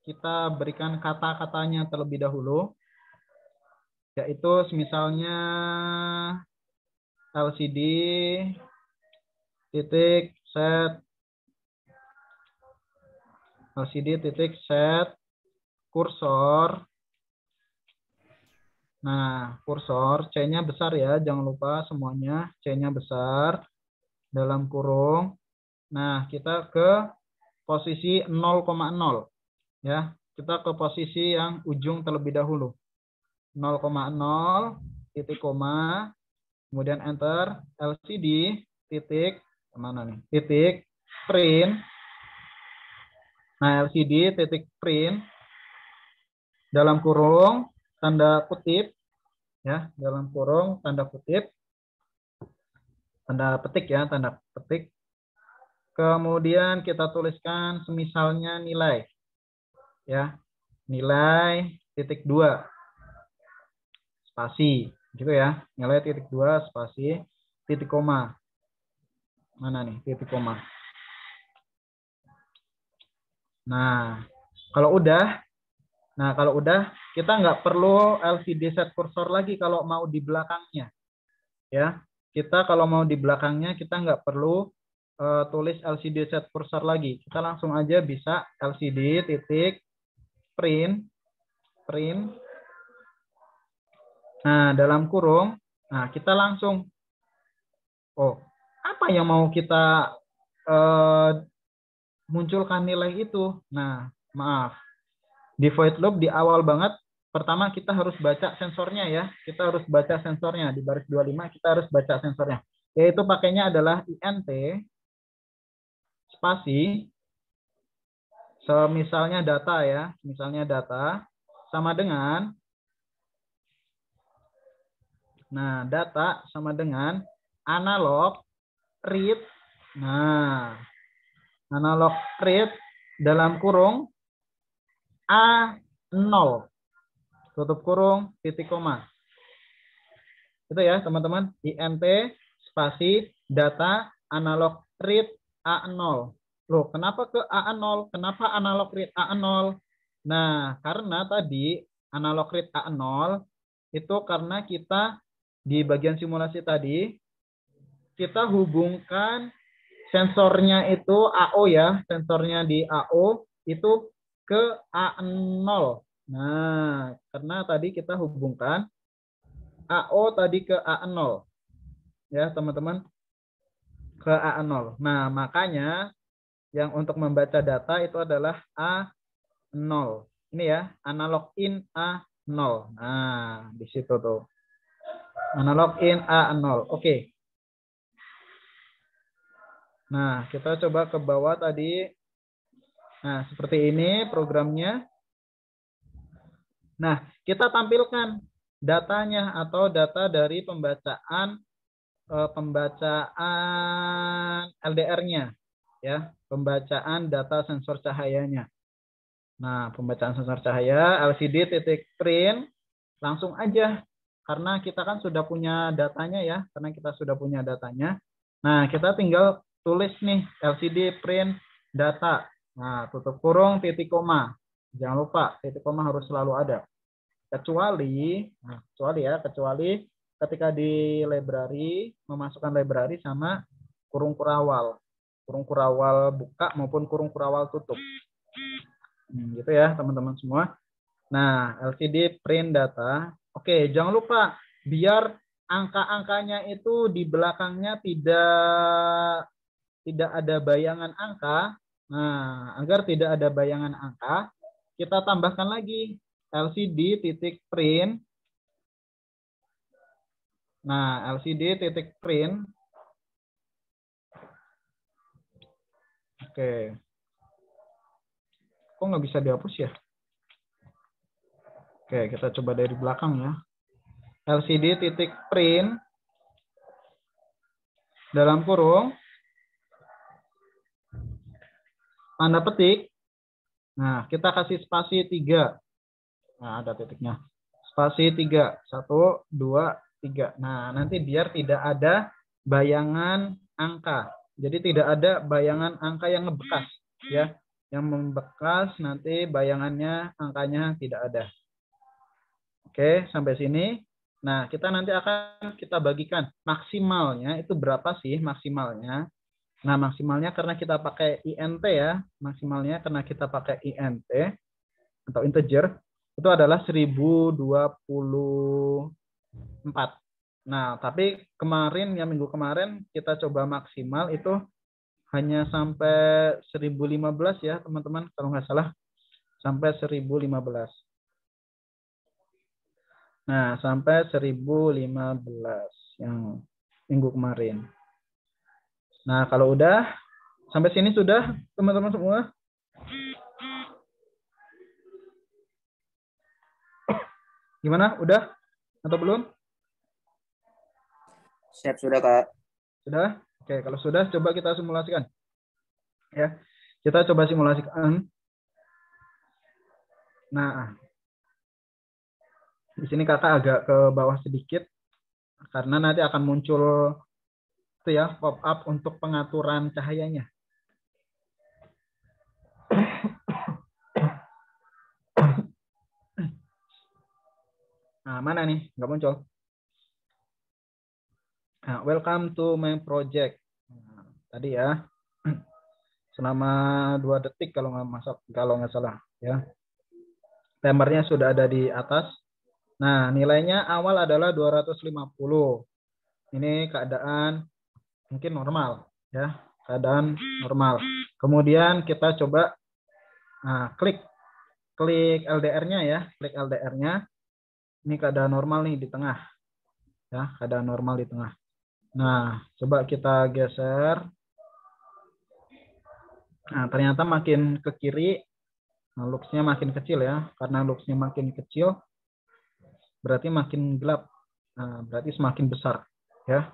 kita berikan kata-katanya terlebih dahulu. Yaitu misalnya LCD titik set LCD titik set kursor. Nah, kursor C-nya besar ya, jangan lupa semuanya C-nya besar dalam kurung. Nah, kita ke posisi 0,0 ya. Kita ke posisi yang ujung terlebih dahulu. 0,0 titik koma, kemudian enter LCD titik mana nih? Titik print. Nah, LCD titik print dalam kurung tanda kutip ya, dalam kurung tanda kutip, tanda petik ya, tanda petik. Kemudian kita tuliskan semisalnya nilai ya, nilai titik 2 spasi gitu ya, nilai titik 2 spasi titik koma. Mana nih titik koma? Nah, kalau udah kita nggak perlu LCD set kursor lagi kalau mau di belakangnya. Ya, kita kalau mau di belakangnya kita nggak perlu tulis LCD set kursor lagi. Kita langsung aja bisa LCD titik print. Nah, dalam kurung, nah kita langsung, apa yang mau kita munculkan nilai itu? Nah, maaf. Di void loop di awal banget, pertama kita harus baca sensornya ya. Kita harus baca sensornya. Di baris 25 kita harus baca sensornya. Yaitu pakainya adalah int spasi, misalnya data ya. Misalnya data sama dengan, nah data sama dengan analog read. Nah, analog read dalam kurung A0 tutup kurung titik koma. Itu ya teman-teman, int spasi data analog read A0. Loh, kenapa ke A0? Kenapa analog read A0? Nah, karena tadi analog read A0 itu karena kita di bagian simulasi tadi kita hubungkan sensornya itu AO ya, sensornya di AO itu ke A0. Nah, karena tadi kita hubungkan AO tadi ke A0. Ya, teman-teman. Ke A0. Nah, makanya yang untuk membaca data itu adalah A0. Ini ya, analog in A0. Nah, di situ tuh. Analog in A0. Oke. Nah, kita coba ke bawah tadi. Nah, seperti ini programnya. Nah, kita tampilkan datanya atau data dari pembacaan LDR-nya ya, pembacaan data sensor cahayanya. Nah, pembacaan sensor cahaya LCD titik print langsung aja karena kita kan sudah punya datanya ya, karena kita sudah punya datanya. Nah, kita tinggal tulis nih LCD print data. Nah, tutup kurung titik koma. Jangan lupa titik koma harus selalu ada. Kecuali ketika di library memasukkan library sama kurung kurawal buka maupun kurung kurawal tutup. Gitu ya teman-teman semua. Nah, LCD print data. Oke, jangan lupa biar angka-angkanya itu di belakangnya tidak ada bayangan angka. Nah, agar tidak ada bayangan angka, kita tambahkan lagi LCD titik print. Nah, LCD titik print. Oke. Kok nggak bisa dihapus ya? Oke, kita coba dari belakang ya. LCD titik print dalam kurung tanda petik Nah, kita kasih spasi 3. Nah, ada titiknya. Spasi 3. 1, 2, 3. Nah, nanti biar tidak ada bayangan angka. Jadi tidak ada bayangan angka yang ngebekas. Ya, yang membekas nanti bayangannya, angkanya tidak ada. Oke, sampai sini. Nah, kita nanti akan kita bagikan maksimalnya itu berapa sih maksimalnya. Nah, maksimalnya karena kita pakai INT ya. Maksimalnya karena kita pakai INT atau integer itu adalah 1024. Nah, tapi kemarin ya minggu kemarin kita coba maksimal itu hanya sampai 1015 ya, teman-teman, kalau nggak salah. Sampai 1015. Nah, sampai 1015 yang minggu kemarin. Nah, kalau udah sampai sini sudah teman-teman semua? Gimana? Udah atau belum? Siap sudah, Kak. Sudah? Oke, kalau sudah coba kita simulasikan. Ya. Kita coba simulasikan. Nah, di sini Kakak agak ke bawah sedikit karena nanti akan muncul itu ya pop up untuk pengaturan cahayanya. Nah, mana nih? Nggak muncul. Nah, welcome to my project. Nah, tadi ya. Selama 2 detik kalau nggak salah ya. Timernya sudah ada di atas. Nah, nilainya awal adalah 250. Ini keadaan mungkin normal ya, keadaan normal. Kemudian kita coba klik LDR-nya ya, klik LDR-nya. Ini keadaan normal nih di tengah. Ya, keadaan normal di tengah. Nah, coba kita geser. Nah, ternyata makin ke kiri, luxnya makin kecil ya. Karena luxnya makin kecil, berarti makin gelap. Nah, berarti semakin besar ya.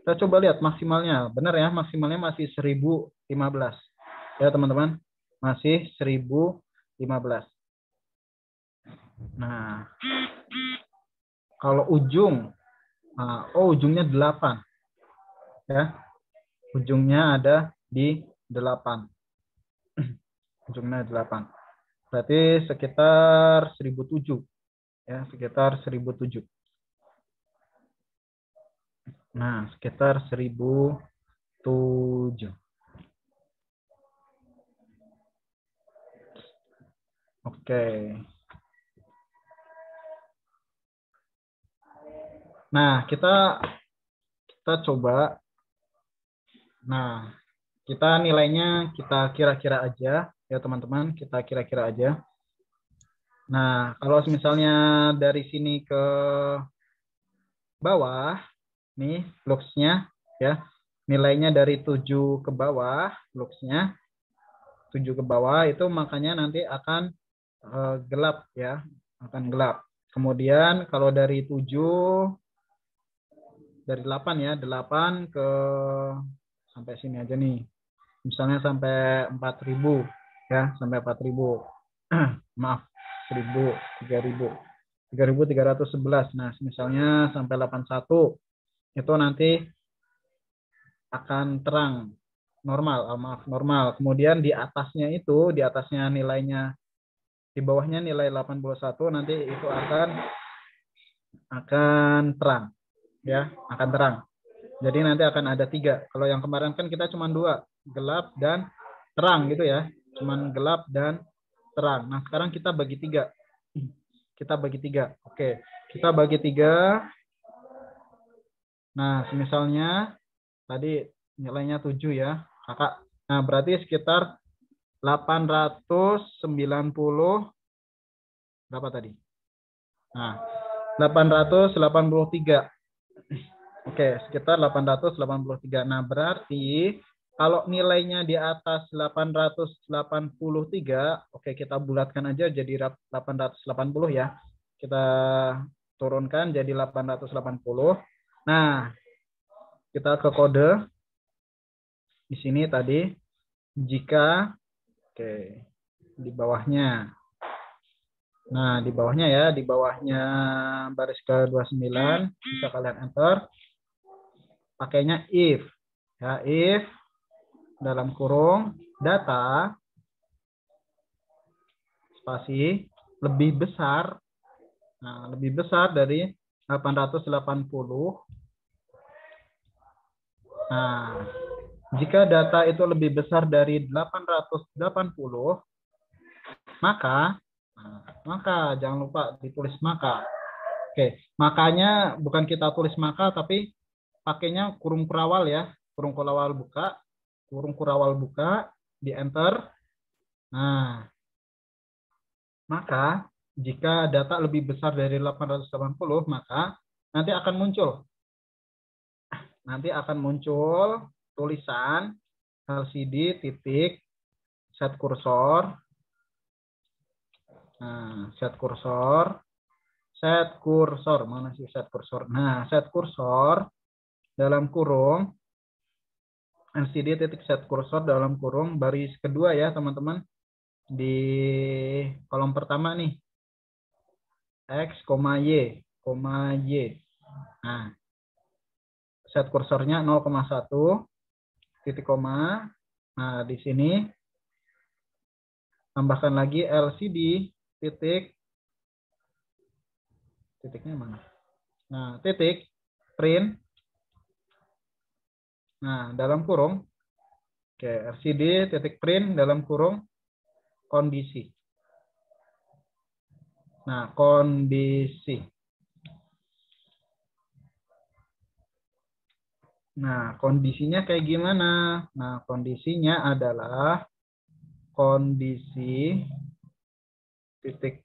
Kita coba lihat maksimalnya. Benar ya, maksimalnya masih 1015. Ya, teman-teman. Masih 1015. Nah, kalau ujung, ujungnya 8. Ya. Ujungnya ada di 8. Ujungnya 8. Berarti sekitar 1007. Ya, sekitar 1007. Nah, sekitar 1007. Oke. Nah, kita coba. Nah, kita nilainya kita kira-kira aja ya teman-teman, kita kira-kira aja. Nah, kalau misalnya dari sini ke bawah, nih luxnya ya, nilainya dari 7 ke bawah, luxnya 7 ke bawah itu makanya nanti akan gelap ya, akan gelap. Kemudian kalau dari 7 dari 8 ya, 8 ke sampai sini aja nih. Misalnya sampai 4.000 ya, sampai 4.000. Maaf, 1.000, 3.000. 3.311. Nah, misalnya sampai 81 itu nanti akan terang normal, normal. Kemudian di atasnya itu, di atasnya nilainya, di bawahnya nilai 81 nanti itu akan terang ya, akan terang. Jadi nanti akan ada 3. Kalau yang kemarin kan kita cuma 2, gelap dan terang gitu ya, cuman gelap dan terang. Nah, sekarang kita bagi 3. Kita bagi 3. Oke, kita bagi 3. Nah, misalnya tadi nilainya 7 ya, Kakak. Nah, berarti sekitar 890 berapa tadi? Nah, 883. Oke, sekitar 883. Nah, berarti kalau nilainya di atas 883, oke kita bulatkan aja jadi 880 ya. Kita turunkan jadi 880. Nah, kita ke kode. Di sini tadi, jika, oke, di bawahnya. Nah, di bawahnya ya, di bawahnya baris ke-29 bisa kalian enter. Pakainya if. Ya, if dalam kurung data spasi lebih besar. Nah, lebih besar dari 880. Nah, jika data itu lebih besar dari 880, maka jangan lupa ditulis maka. Oke, makanya bukan kita tulis maka, tapi pakainya kurung kurawal ya. Kurung kurawal buka, di enter. Nah, maka jika data lebih besar dari 880, maka nanti akan muncul tulisan LCD titik set kursor. Nah, set kursor mana sih set kursor? Nah, set kursor dalam kurung LCD titik set kursor dalam kurung baris kedua ya teman-teman, di kolom pertama nih, X, Y. Nah, set kursornya 0,1 titik koma. Nah, di sini tambahkan lagi LCD titiknya mana? Nah, titik print. Nah, dalam kurung, oke, LCD titik print dalam kurung kondisi. Nah, kondisi. Nah, kondisinya kayak gimana? Nah, kondisinya adalah kondisi titik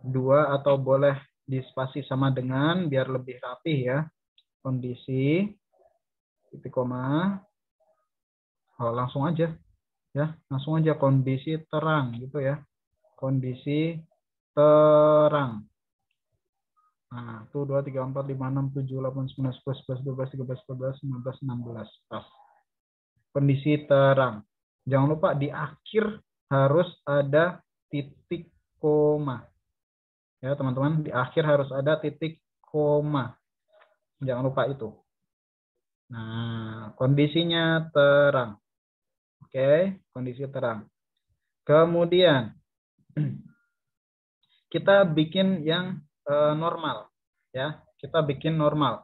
2 atau boleh dispasi sama dengan biar lebih rapih ya. Kondisi titik koma. Oh, langsung aja ya, langsung aja kondisi terang gitu ya. Kondisi terang. Nah, tuh 2, 3, 4, 5, 6, 7, 8, 9, 10, 11, 12, 13, 14, 15, 16. Pas. Kondisi terang. Jangan lupa di akhir harus ada titik koma. Ya, teman-teman, di akhir harus ada titik koma. Jangan lupa itu. Nah, kondisinya terang. Oke, kondisi terang. Kemudian, kita bikin yang normal. Ya, kita bikin normal.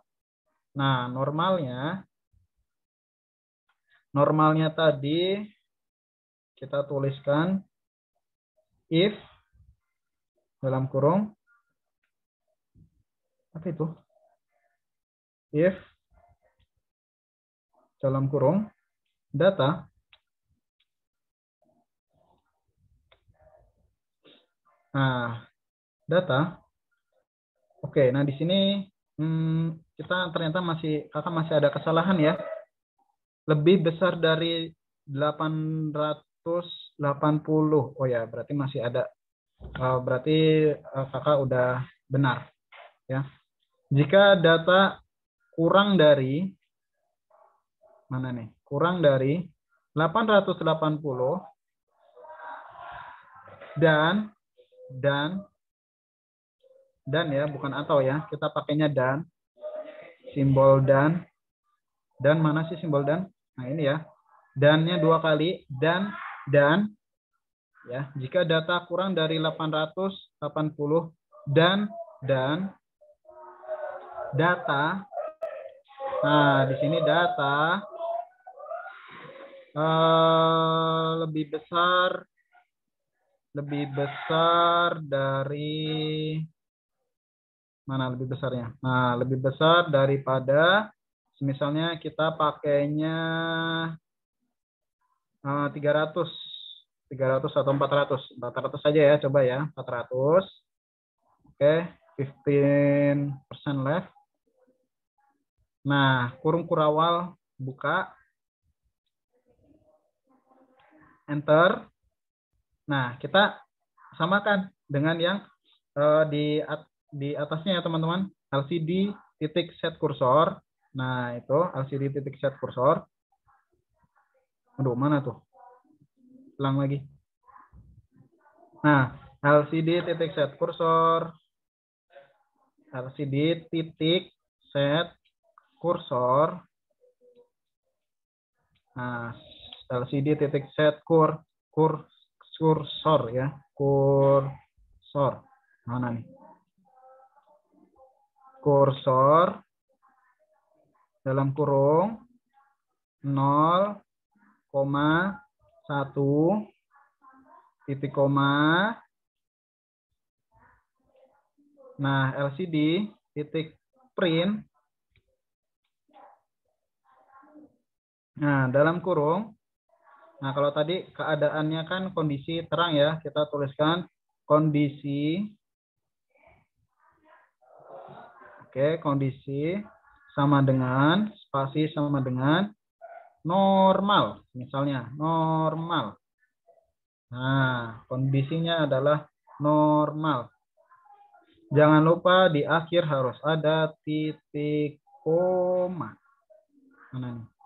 Nah, normalnya tadi kita tuliskan if dalam kurung, apa itu? If dalam kurung data data. Oke, nah di sini kita ternyata kakak masih ada kesalahan ya. Lebih besar dari 880. Oh ya, berarti masih ada. Berarti kakak udah benar ya. Jika data kurang dari mana nih? Kurang dari 880 dan ya, bukan atau ya. Kita pakainya dan. Simbol dan. Dan mana sih simbol dan? Nah, ini ya. Dan-nya 2 kali dan ya. Jika data kurang dari 880 dan data. Nah, di sini data lebih besar dari mana lebih besarnya? Nah, lebih besar daripada misalnya kita pakainya 300 atau 400. 400 saja ya, coba ya, 400. Oke, 15% left. Nah, kurung kurawal buka. Enter. Nah, kita samakan dengan yang di atasnya ya teman-teman. LCD titik set kursor. Nah, itu LCD titik set kursor. Aduh, mana tuh? Ulang lagi. Nah, LCD titik set kursor. LCD titik set kursor. Nah, LCD titik set kursor ya. Kursor. Mana nih? Kursor dalam kurung 0,1 titik koma. Nah, LCD titik print. Nah, dalam kurung. Nah, kalau tadi keadaannya kan kondisi terang ya, kita tuliskan kondisi. Oke, kondisi sama dengan, spasi sama dengan normal. Misalnya, normal. Nah, kondisinya adalah normal. Jangan lupa di akhir harus ada titik koma.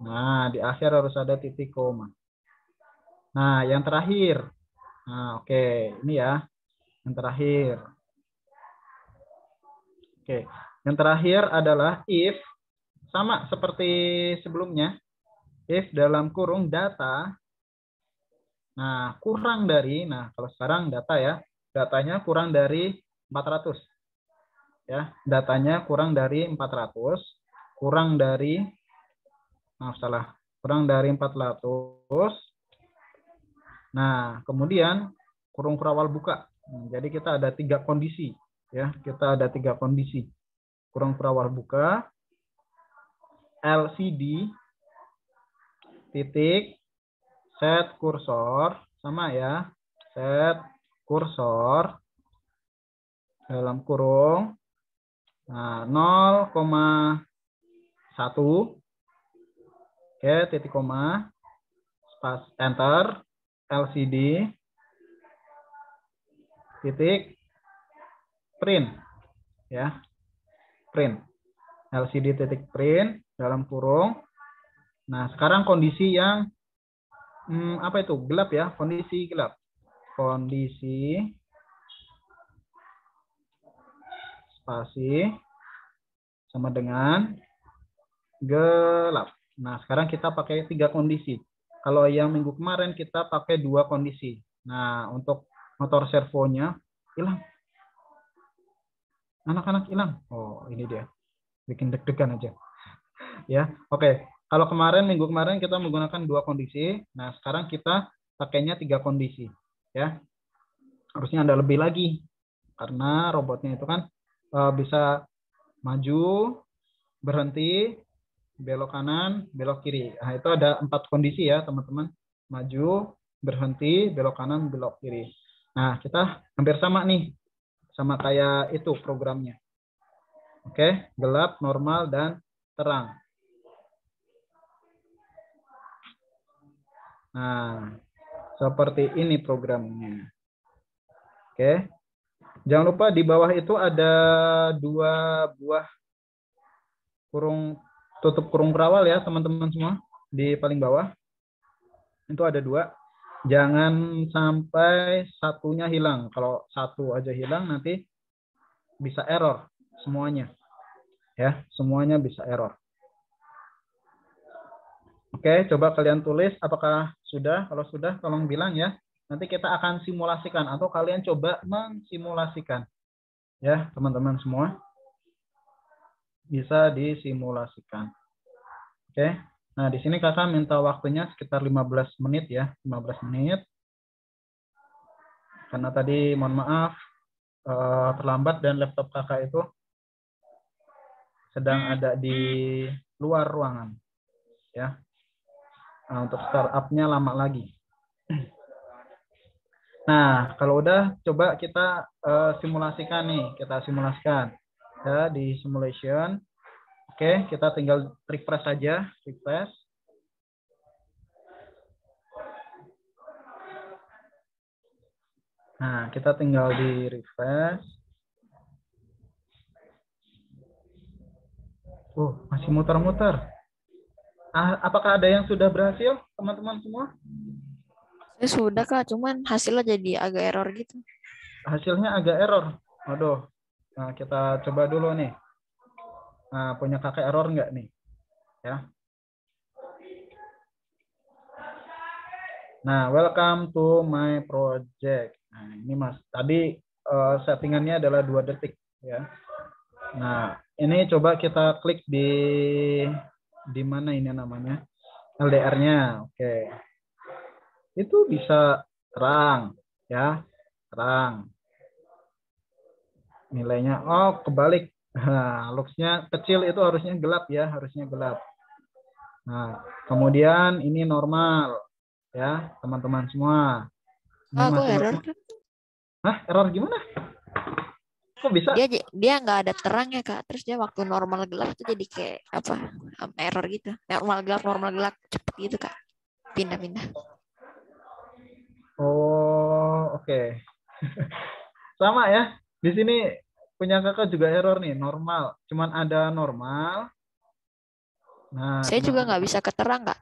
Nah, di akhir harus ada titik koma. Nah, yang terakhir. Nah, oke. Ini ya. Yang terakhir. Oke. Yang terakhir adalah if. Sama seperti sebelumnya. If dalam kurung data. Nah, kurang dari. Nah, kalau sekarang data ya. Datanya kurang dari 400. Ya, datanya kurang dari 400. Kurang dari. Maaf, salah. Kurang dari 400. Nah, kemudian kurung kurawal buka. Jadi kita ada 3 kondisi. Ya, kita ada 3 kondisi. Kurung kurawal buka, LCD, titik, set kursor, sama ya, set kursor, dalam kurung, nah, 0,1, oke, titik koma, spas, enter, LCD, titik, print, ya, print, LCD titik print, dalam kurung. Nah, sekarang kondisi yang apa itu? Gelap ya, kondisi gelap. Kondisi spasi sama dengan gelap. Nah, sekarang kita pakai 3 kondisi. Kalau yang minggu kemarin kita pakai 2 kondisi. Nah, untuk motor servonya hilang. Anak-anak hilang. Oh, ini dia. Bikin deg-degan aja. Ya, oke. Kalau minggu kemarin kita menggunakan 2 kondisi. Nah, sekarang kita pakainya 3 kondisi. Ya, harusnya ada lebih lagi. Karena robotnya itu kan bisa maju, berhenti, belok kanan, belok kiri. Nah, itu ada 4 kondisi ya, teman-teman. Maju, berhenti, belok kanan, belok kiri. Nah, kita hampir sama nih. Sama kayak itu programnya. Oke, gelap, normal, dan terang. Nah, seperti ini programnya. Oke. Jangan lupa di bawah itu ada 2 buah tutup kurung kurawal ya, teman-teman semua. Di paling bawah. Itu ada 2. Jangan sampai satunya hilang. Kalau satu aja hilang nanti bisa error semuanya. Ya, semuanya bisa error. Oke, coba kalian tulis apakah sudah. Kalau sudah tolong bilang ya. Nanti kita akan simulasikan atau kalian coba mensimulasikan. Ya, teman-teman semua. Bisa disimulasikan. Oke. Nah, di sini kakak minta waktunya sekitar 15 menit ya. 15 menit. Karena tadi mohon maaf terlambat dan laptop kakak itu sedang ada di luar ruangan. Ya. Nah, untuk startupnya lama lagi. Nah, kalau udah coba kita simulasikan nih. Kita simulasikan ya di simulation. Oke, kita tinggal refresh saja, refresh. Nah, kita tinggal di refresh. Masih muter-muter. Apakah ada yang sudah berhasil, teman-teman semua? Sudah Kak, cuman hasilnya jadi agak error gitu. Hasilnya agak error. Aduh. Nah, kita coba dulu nih. Nah, punya kakak error nggak nih? Ya. Nah, welcome to my project. Nah, ini Mas. Tadi settingannya adalah 2 detik ya. Nah, ini coba kita klik di mana ini namanya? LDR-nya. Oke. Itu bisa terang ya. Terang. Nilainya kebalik. Nah, lux-nya kecil itu harusnya gelap ya, harusnya gelap. Nah, kemudian ini normal ya, teman-teman semua. Ini Kok masih error normal. Kak? Hah, error gimana? Kok bisa? Dia nggak ada terangnya Kak. Terus dia waktu normal gelap itu jadi kayak apa? Error gitu. Normal gelap cepet gitu Kak. Pindah-pindah. Oh, oke. Sama ya. Di sini punya kakak juga error nih, normal. Cuman ada normal. Nah, Saya cuman juga ada. nggak bisa keterang Kak.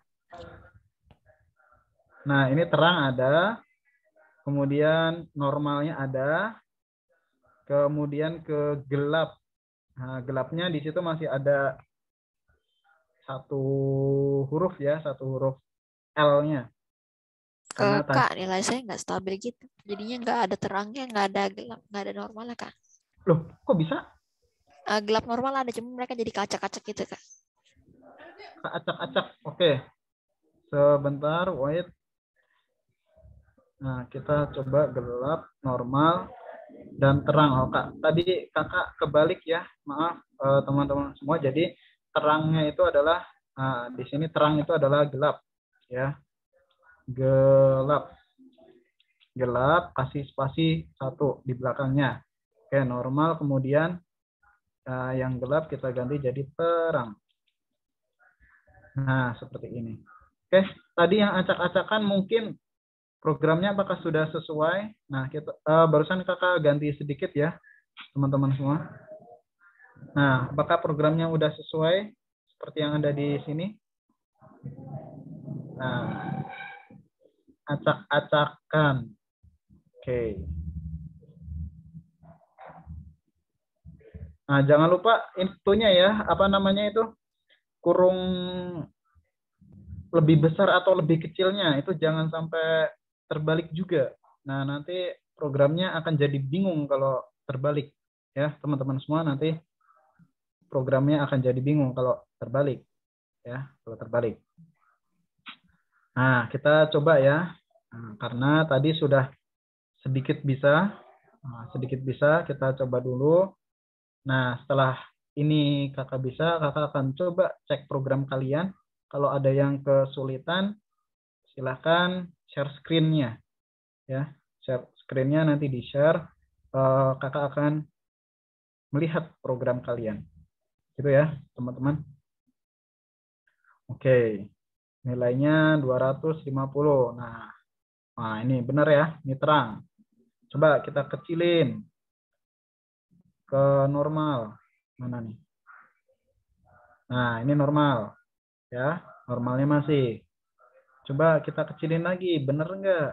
Nah, ini terang ada. Kemudian normalnya ada. Kemudian ke gelap. Nah, gelapnya di situ masih ada satu huruf ya, satu huruf L-nya. Karena tadi, Kak, nilai saya nggak stabil gitu. Jadinya nggak ada terangnya, nggak ada gelap, nggak ada normalnya Kak. loh, kok bisa? Gelap normal ada, cuma mereka jadi kacak-kacak gitu Kak. Acak-acak. Oke. Sebentar, wait. Nah, kita coba gelap, normal, dan terang. Oh, Kak, tadi kakak kebalik ya. Maaf, teman-teman semua. Jadi terangnya itu adalah, di sini terang itu adalah gelap. Ya, gelap. Gelap, kasih spasi 1 di belakangnya. Oke, normal, kemudian yang gelap kita ganti jadi terang. Nah, seperti ini. Oke, tadi yang acak-acakan mungkin programnya apakah sudah sesuai? Nah, kita barusan kakak ganti sedikit ya, teman-teman semua. Nah, apakah programnya udah sesuai seperti yang ada di sini? Nah, acak-acakan. Oke. Nah, jangan lupa infonya ya, apa namanya itu? Kurung lebih besar atau lebih kecilnya, itu jangan sampai terbalik juga. Nah, nanti programnya akan jadi bingung kalau terbalik. Ya, teman-teman semua, nanti programnya akan jadi bingung kalau terbalik. Ya, kalau terbalik. Nah, kita coba ya. Nah, karena tadi sudah sedikit bisa. Nah, sedikit bisa, kita coba dulu. Nah, setelah ini kakak bisa, kakak akan coba cek program kalian. Kalau ada yang kesulitan, silahkan share screen-nya. Ya, share screen-nya nanti di-share. Kakak akan melihat program kalian. Gitu ya, teman-teman. Oke, nilainya 250. Nah, ini benar ya, ini terang. Coba kita kecilin ke normal. Mana nih? Nah, ini normal. Ya, normalnya masih. Coba kita kecilin lagi, bener nggak?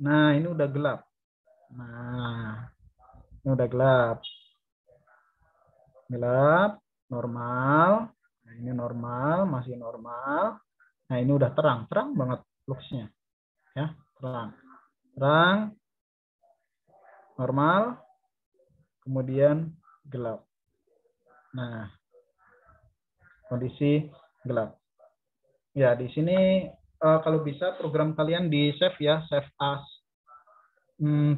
Nah, ini udah gelap. Nah, ini udah gelap. Gelap, normal. Nah, ini normal, masih normal. Nah, ini udah terang. Terang banget luxnya. Ya, terang. Terang, normal, kemudian gelap. Nah, kondisi gelap. Ya, di sini kalau bisa program kalian di save ya, save as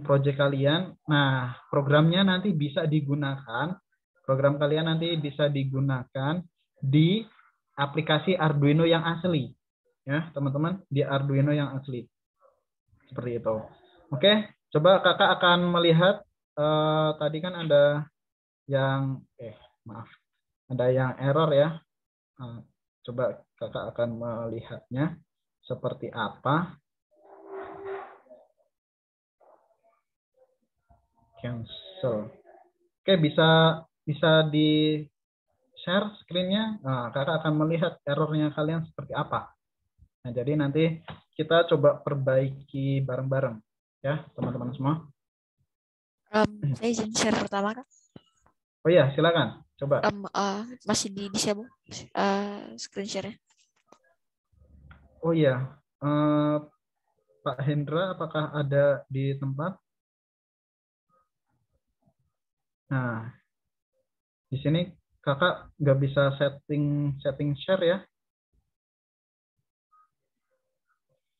project kalian. Nah, programnya nanti bisa digunakan, program kalian nanti bisa digunakan di aplikasi Arduino yang asli. Ya, teman-teman, di Arduino yang asli. Seperti itu. Oke, coba kakak akan melihat, tadi kan ada yang, maaf, ada yang error ya. Coba kakak akan melihatnya seperti apa. Cancel. Oke, bisa di share screen-nya. Nah, kakak akan melihat errornya kalian seperti apa. Nah, jadi nanti kita coba perbaiki bareng-bareng ya, teman-teman semua. Saya izin share pertama Kak. Oh iya, silakan. Coba. Masih di disable screen share-nya. Oh iya, Pak Hendra, apakah ada di tempat? Nah, di sini kakak nggak bisa setting share ya.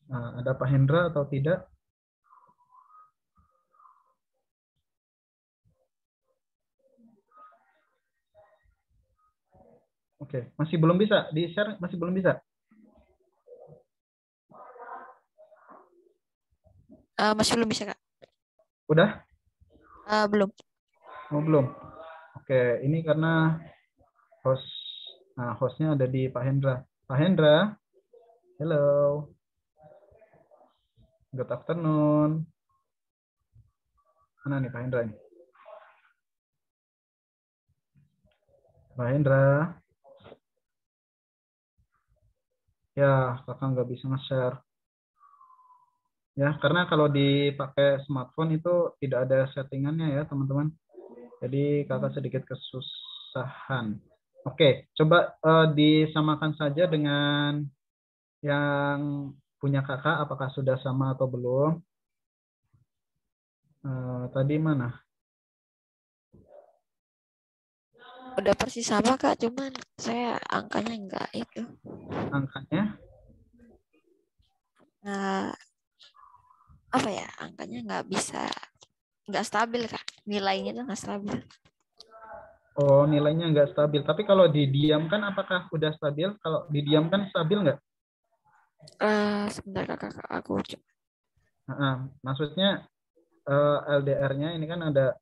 Nah, ada Pak Hendra atau tidak? Oke, masih belum bisa di share, masih belum bisa. Masih belum bisa Kak. Udah? Belum. Oh, belum. Oke, ini karena hostnya ada di Pak Hendra. Pak Hendra, hello. Good afternoon. Mana nih Pak Hendra ini? Pak Hendra. Ya, kakak nggak bisa nge-share. Ya, karena kalau dipakai smartphone itu tidak ada settingannya ya, teman-teman. Jadi kakak sedikit kesusahan. Oke, coba disamakan saja dengan yang punya kakak, apakah sudah sama atau belum? Tadi mana? Udah persis sama Kak, cuman saya angkanya enggak itu. Angkanya? Apa ya? Angkanya nggak stabil Kak. Nilainya tuh nggak stabil. Oh, nilainya nggak stabil. Tapi kalau didiamkan apakah udah stabil? Kalau didiamkan stabil nggak? Sebentar Kak, aku coba. Maksudnya LDR-nya ini kan ada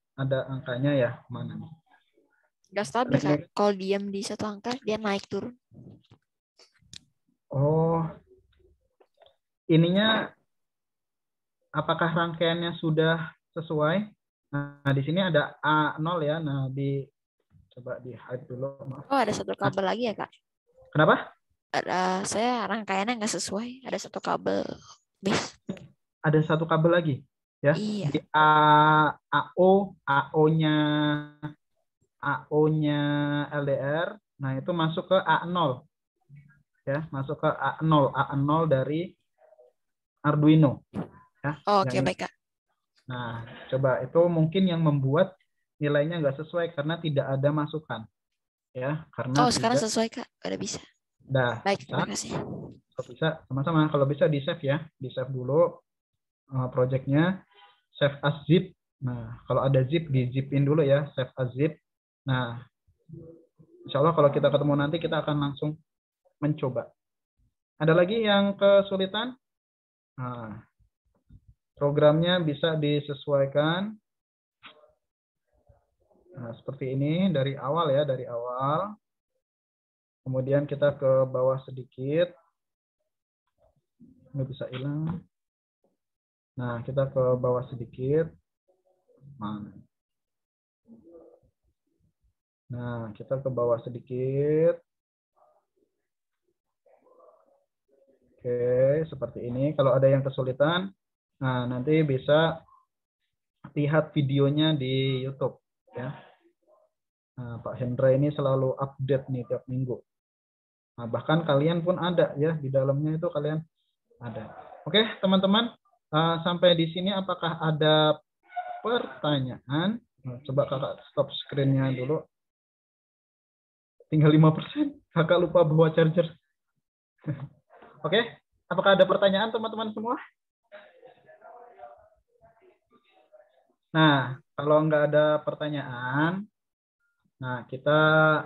angkanya ya, mana nih? Nggak stabil Kak. Kalau diam di satu angka, dia naik turun. Oh, ininya apakah rangkaiannya sudah sesuai? Nah, di sini ada A0 ya. Nah, coba di hide dulu. Maaf. Oh, ada satu kabel lagi ya Kak? Kenapa? Saya rangkaiannya nggak sesuai. Ada satu kabel base. Ada satu kabel lagi ya. Iya. Di AO-nya LDR. Nah, itu masuk ke A0. Ya, masuk ke A0 dari Arduino ya. Oke, baik Kak. Nah, coba itu mungkin yang membuat nilainya nggak sesuai karena tidak ada masukan ya, karena sekarang sesuai Kak, udah bisa. Baik, terima kasih. Kalau bisa sama-sama, kalau bisa di save ya, di save dulu projectnya, save as zip. Nah, kalau ada zip di zipin dulu ya, save as zip. Nah, insya Allah kalau kita ketemu nanti kita akan langsung mencoba. Ada lagi yang kesulitan? Nah, programnya bisa disesuaikan. Nah, seperti ini dari awal ya, dari awal. Kemudian kita ke bawah sedikit. Nggak bisa hilang. Nah, kita ke bawah sedikit. Nah, kita ke bawah sedikit. Oke, seperti ini. Kalau ada yang kesulitan, nah nanti bisa lihat videonya di YouTube ya. Nah, Pak Hendra ini selalu update nih tiap minggu. Nah, bahkan kalian pun ada ya di dalamnya itu kalian ada. Oke, teman-teman, sampai di sini apakah ada pertanyaan? Nah, coba kakak stop screen-nya dulu. Tinggal 5%. Kakak lupa bawa charger. Oke, apakah ada pertanyaan teman-teman semua? Nah, kalau nggak ada pertanyaan, nah kita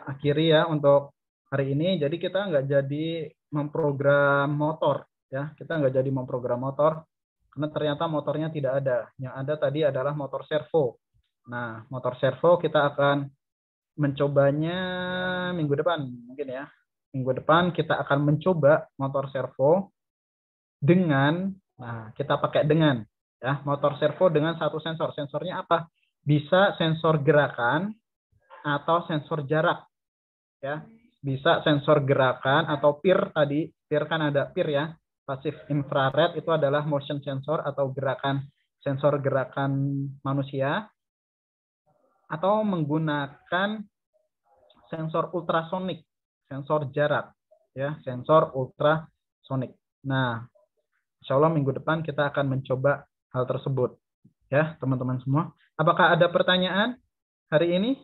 akhiri ya untuk hari ini. Jadi kita nggak jadi memprogram motor ya. Kita nggak jadi memprogram motor karena ternyata motornya tidak ada. Yang ada tadi adalah motor servo. Nah, motor servo kita akan mencobanya minggu depan mungkin ya. Minggu depan kita akan mencoba motor servo dengan, nah kita pakai dengan ya motor servo dengan satu sensor. Sensornya apa? Bisa sensor gerakan atau sensor jarak ya. Bisa sensor gerakan atau peer tadi. Peer kan ada peer ya. pasif infrared itu adalah motion sensor atau sensor gerakan manusia, atau menggunakan sensor ultrasonik, sensor jarak, ya, sensor ultrasonik. Nah, insya Allah minggu depan kita akan mencoba hal tersebut, ya, teman-teman semua. Apakah ada pertanyaan hari ini?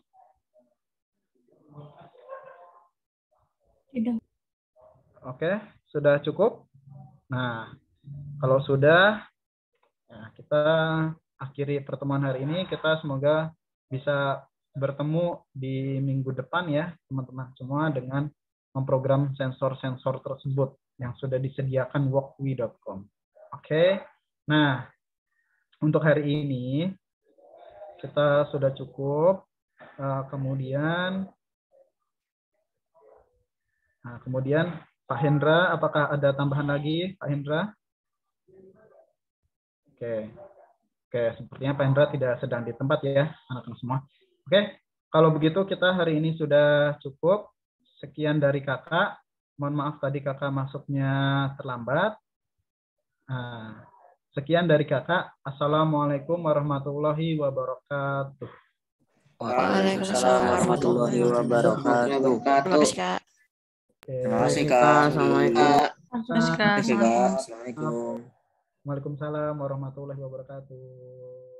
Tidak. Oke, sudah cukup. Nah, kalau sudah, ya, kita akhiri pertemuan hari ini. Kita semoga bisa bertemu di minggu depan, ya, teman-teman semua, dengan memprogram sensor-sensor tersebut yang sudah disediakan walkwi.com. Oke, nah, untuk hari ini kita sudah cukup. Kemudian Pak Hendra, apakah ada tambahan lagi, Pak Hendra? Oke, sepertinya Pak Hendra tidak sedang di tempat, ya, anak-anak semua. Oke, kalau begitu kita hari ini sudah cukup. Sekian dari kakak. Mohon maaf tadi kakak masuknya terlambat. Sekian dari kakak. Assalamualaikum warahmatullahi wabarakatuh. Waalaikumsalam warahmatullahi wabarakatuh. Terima kasih, Kak. Terima kasih, Kak. Assalamualaikum. Terus, Kak. Assalamualaikum. Waalaikumsalam warahmatullahi wabarakatuh.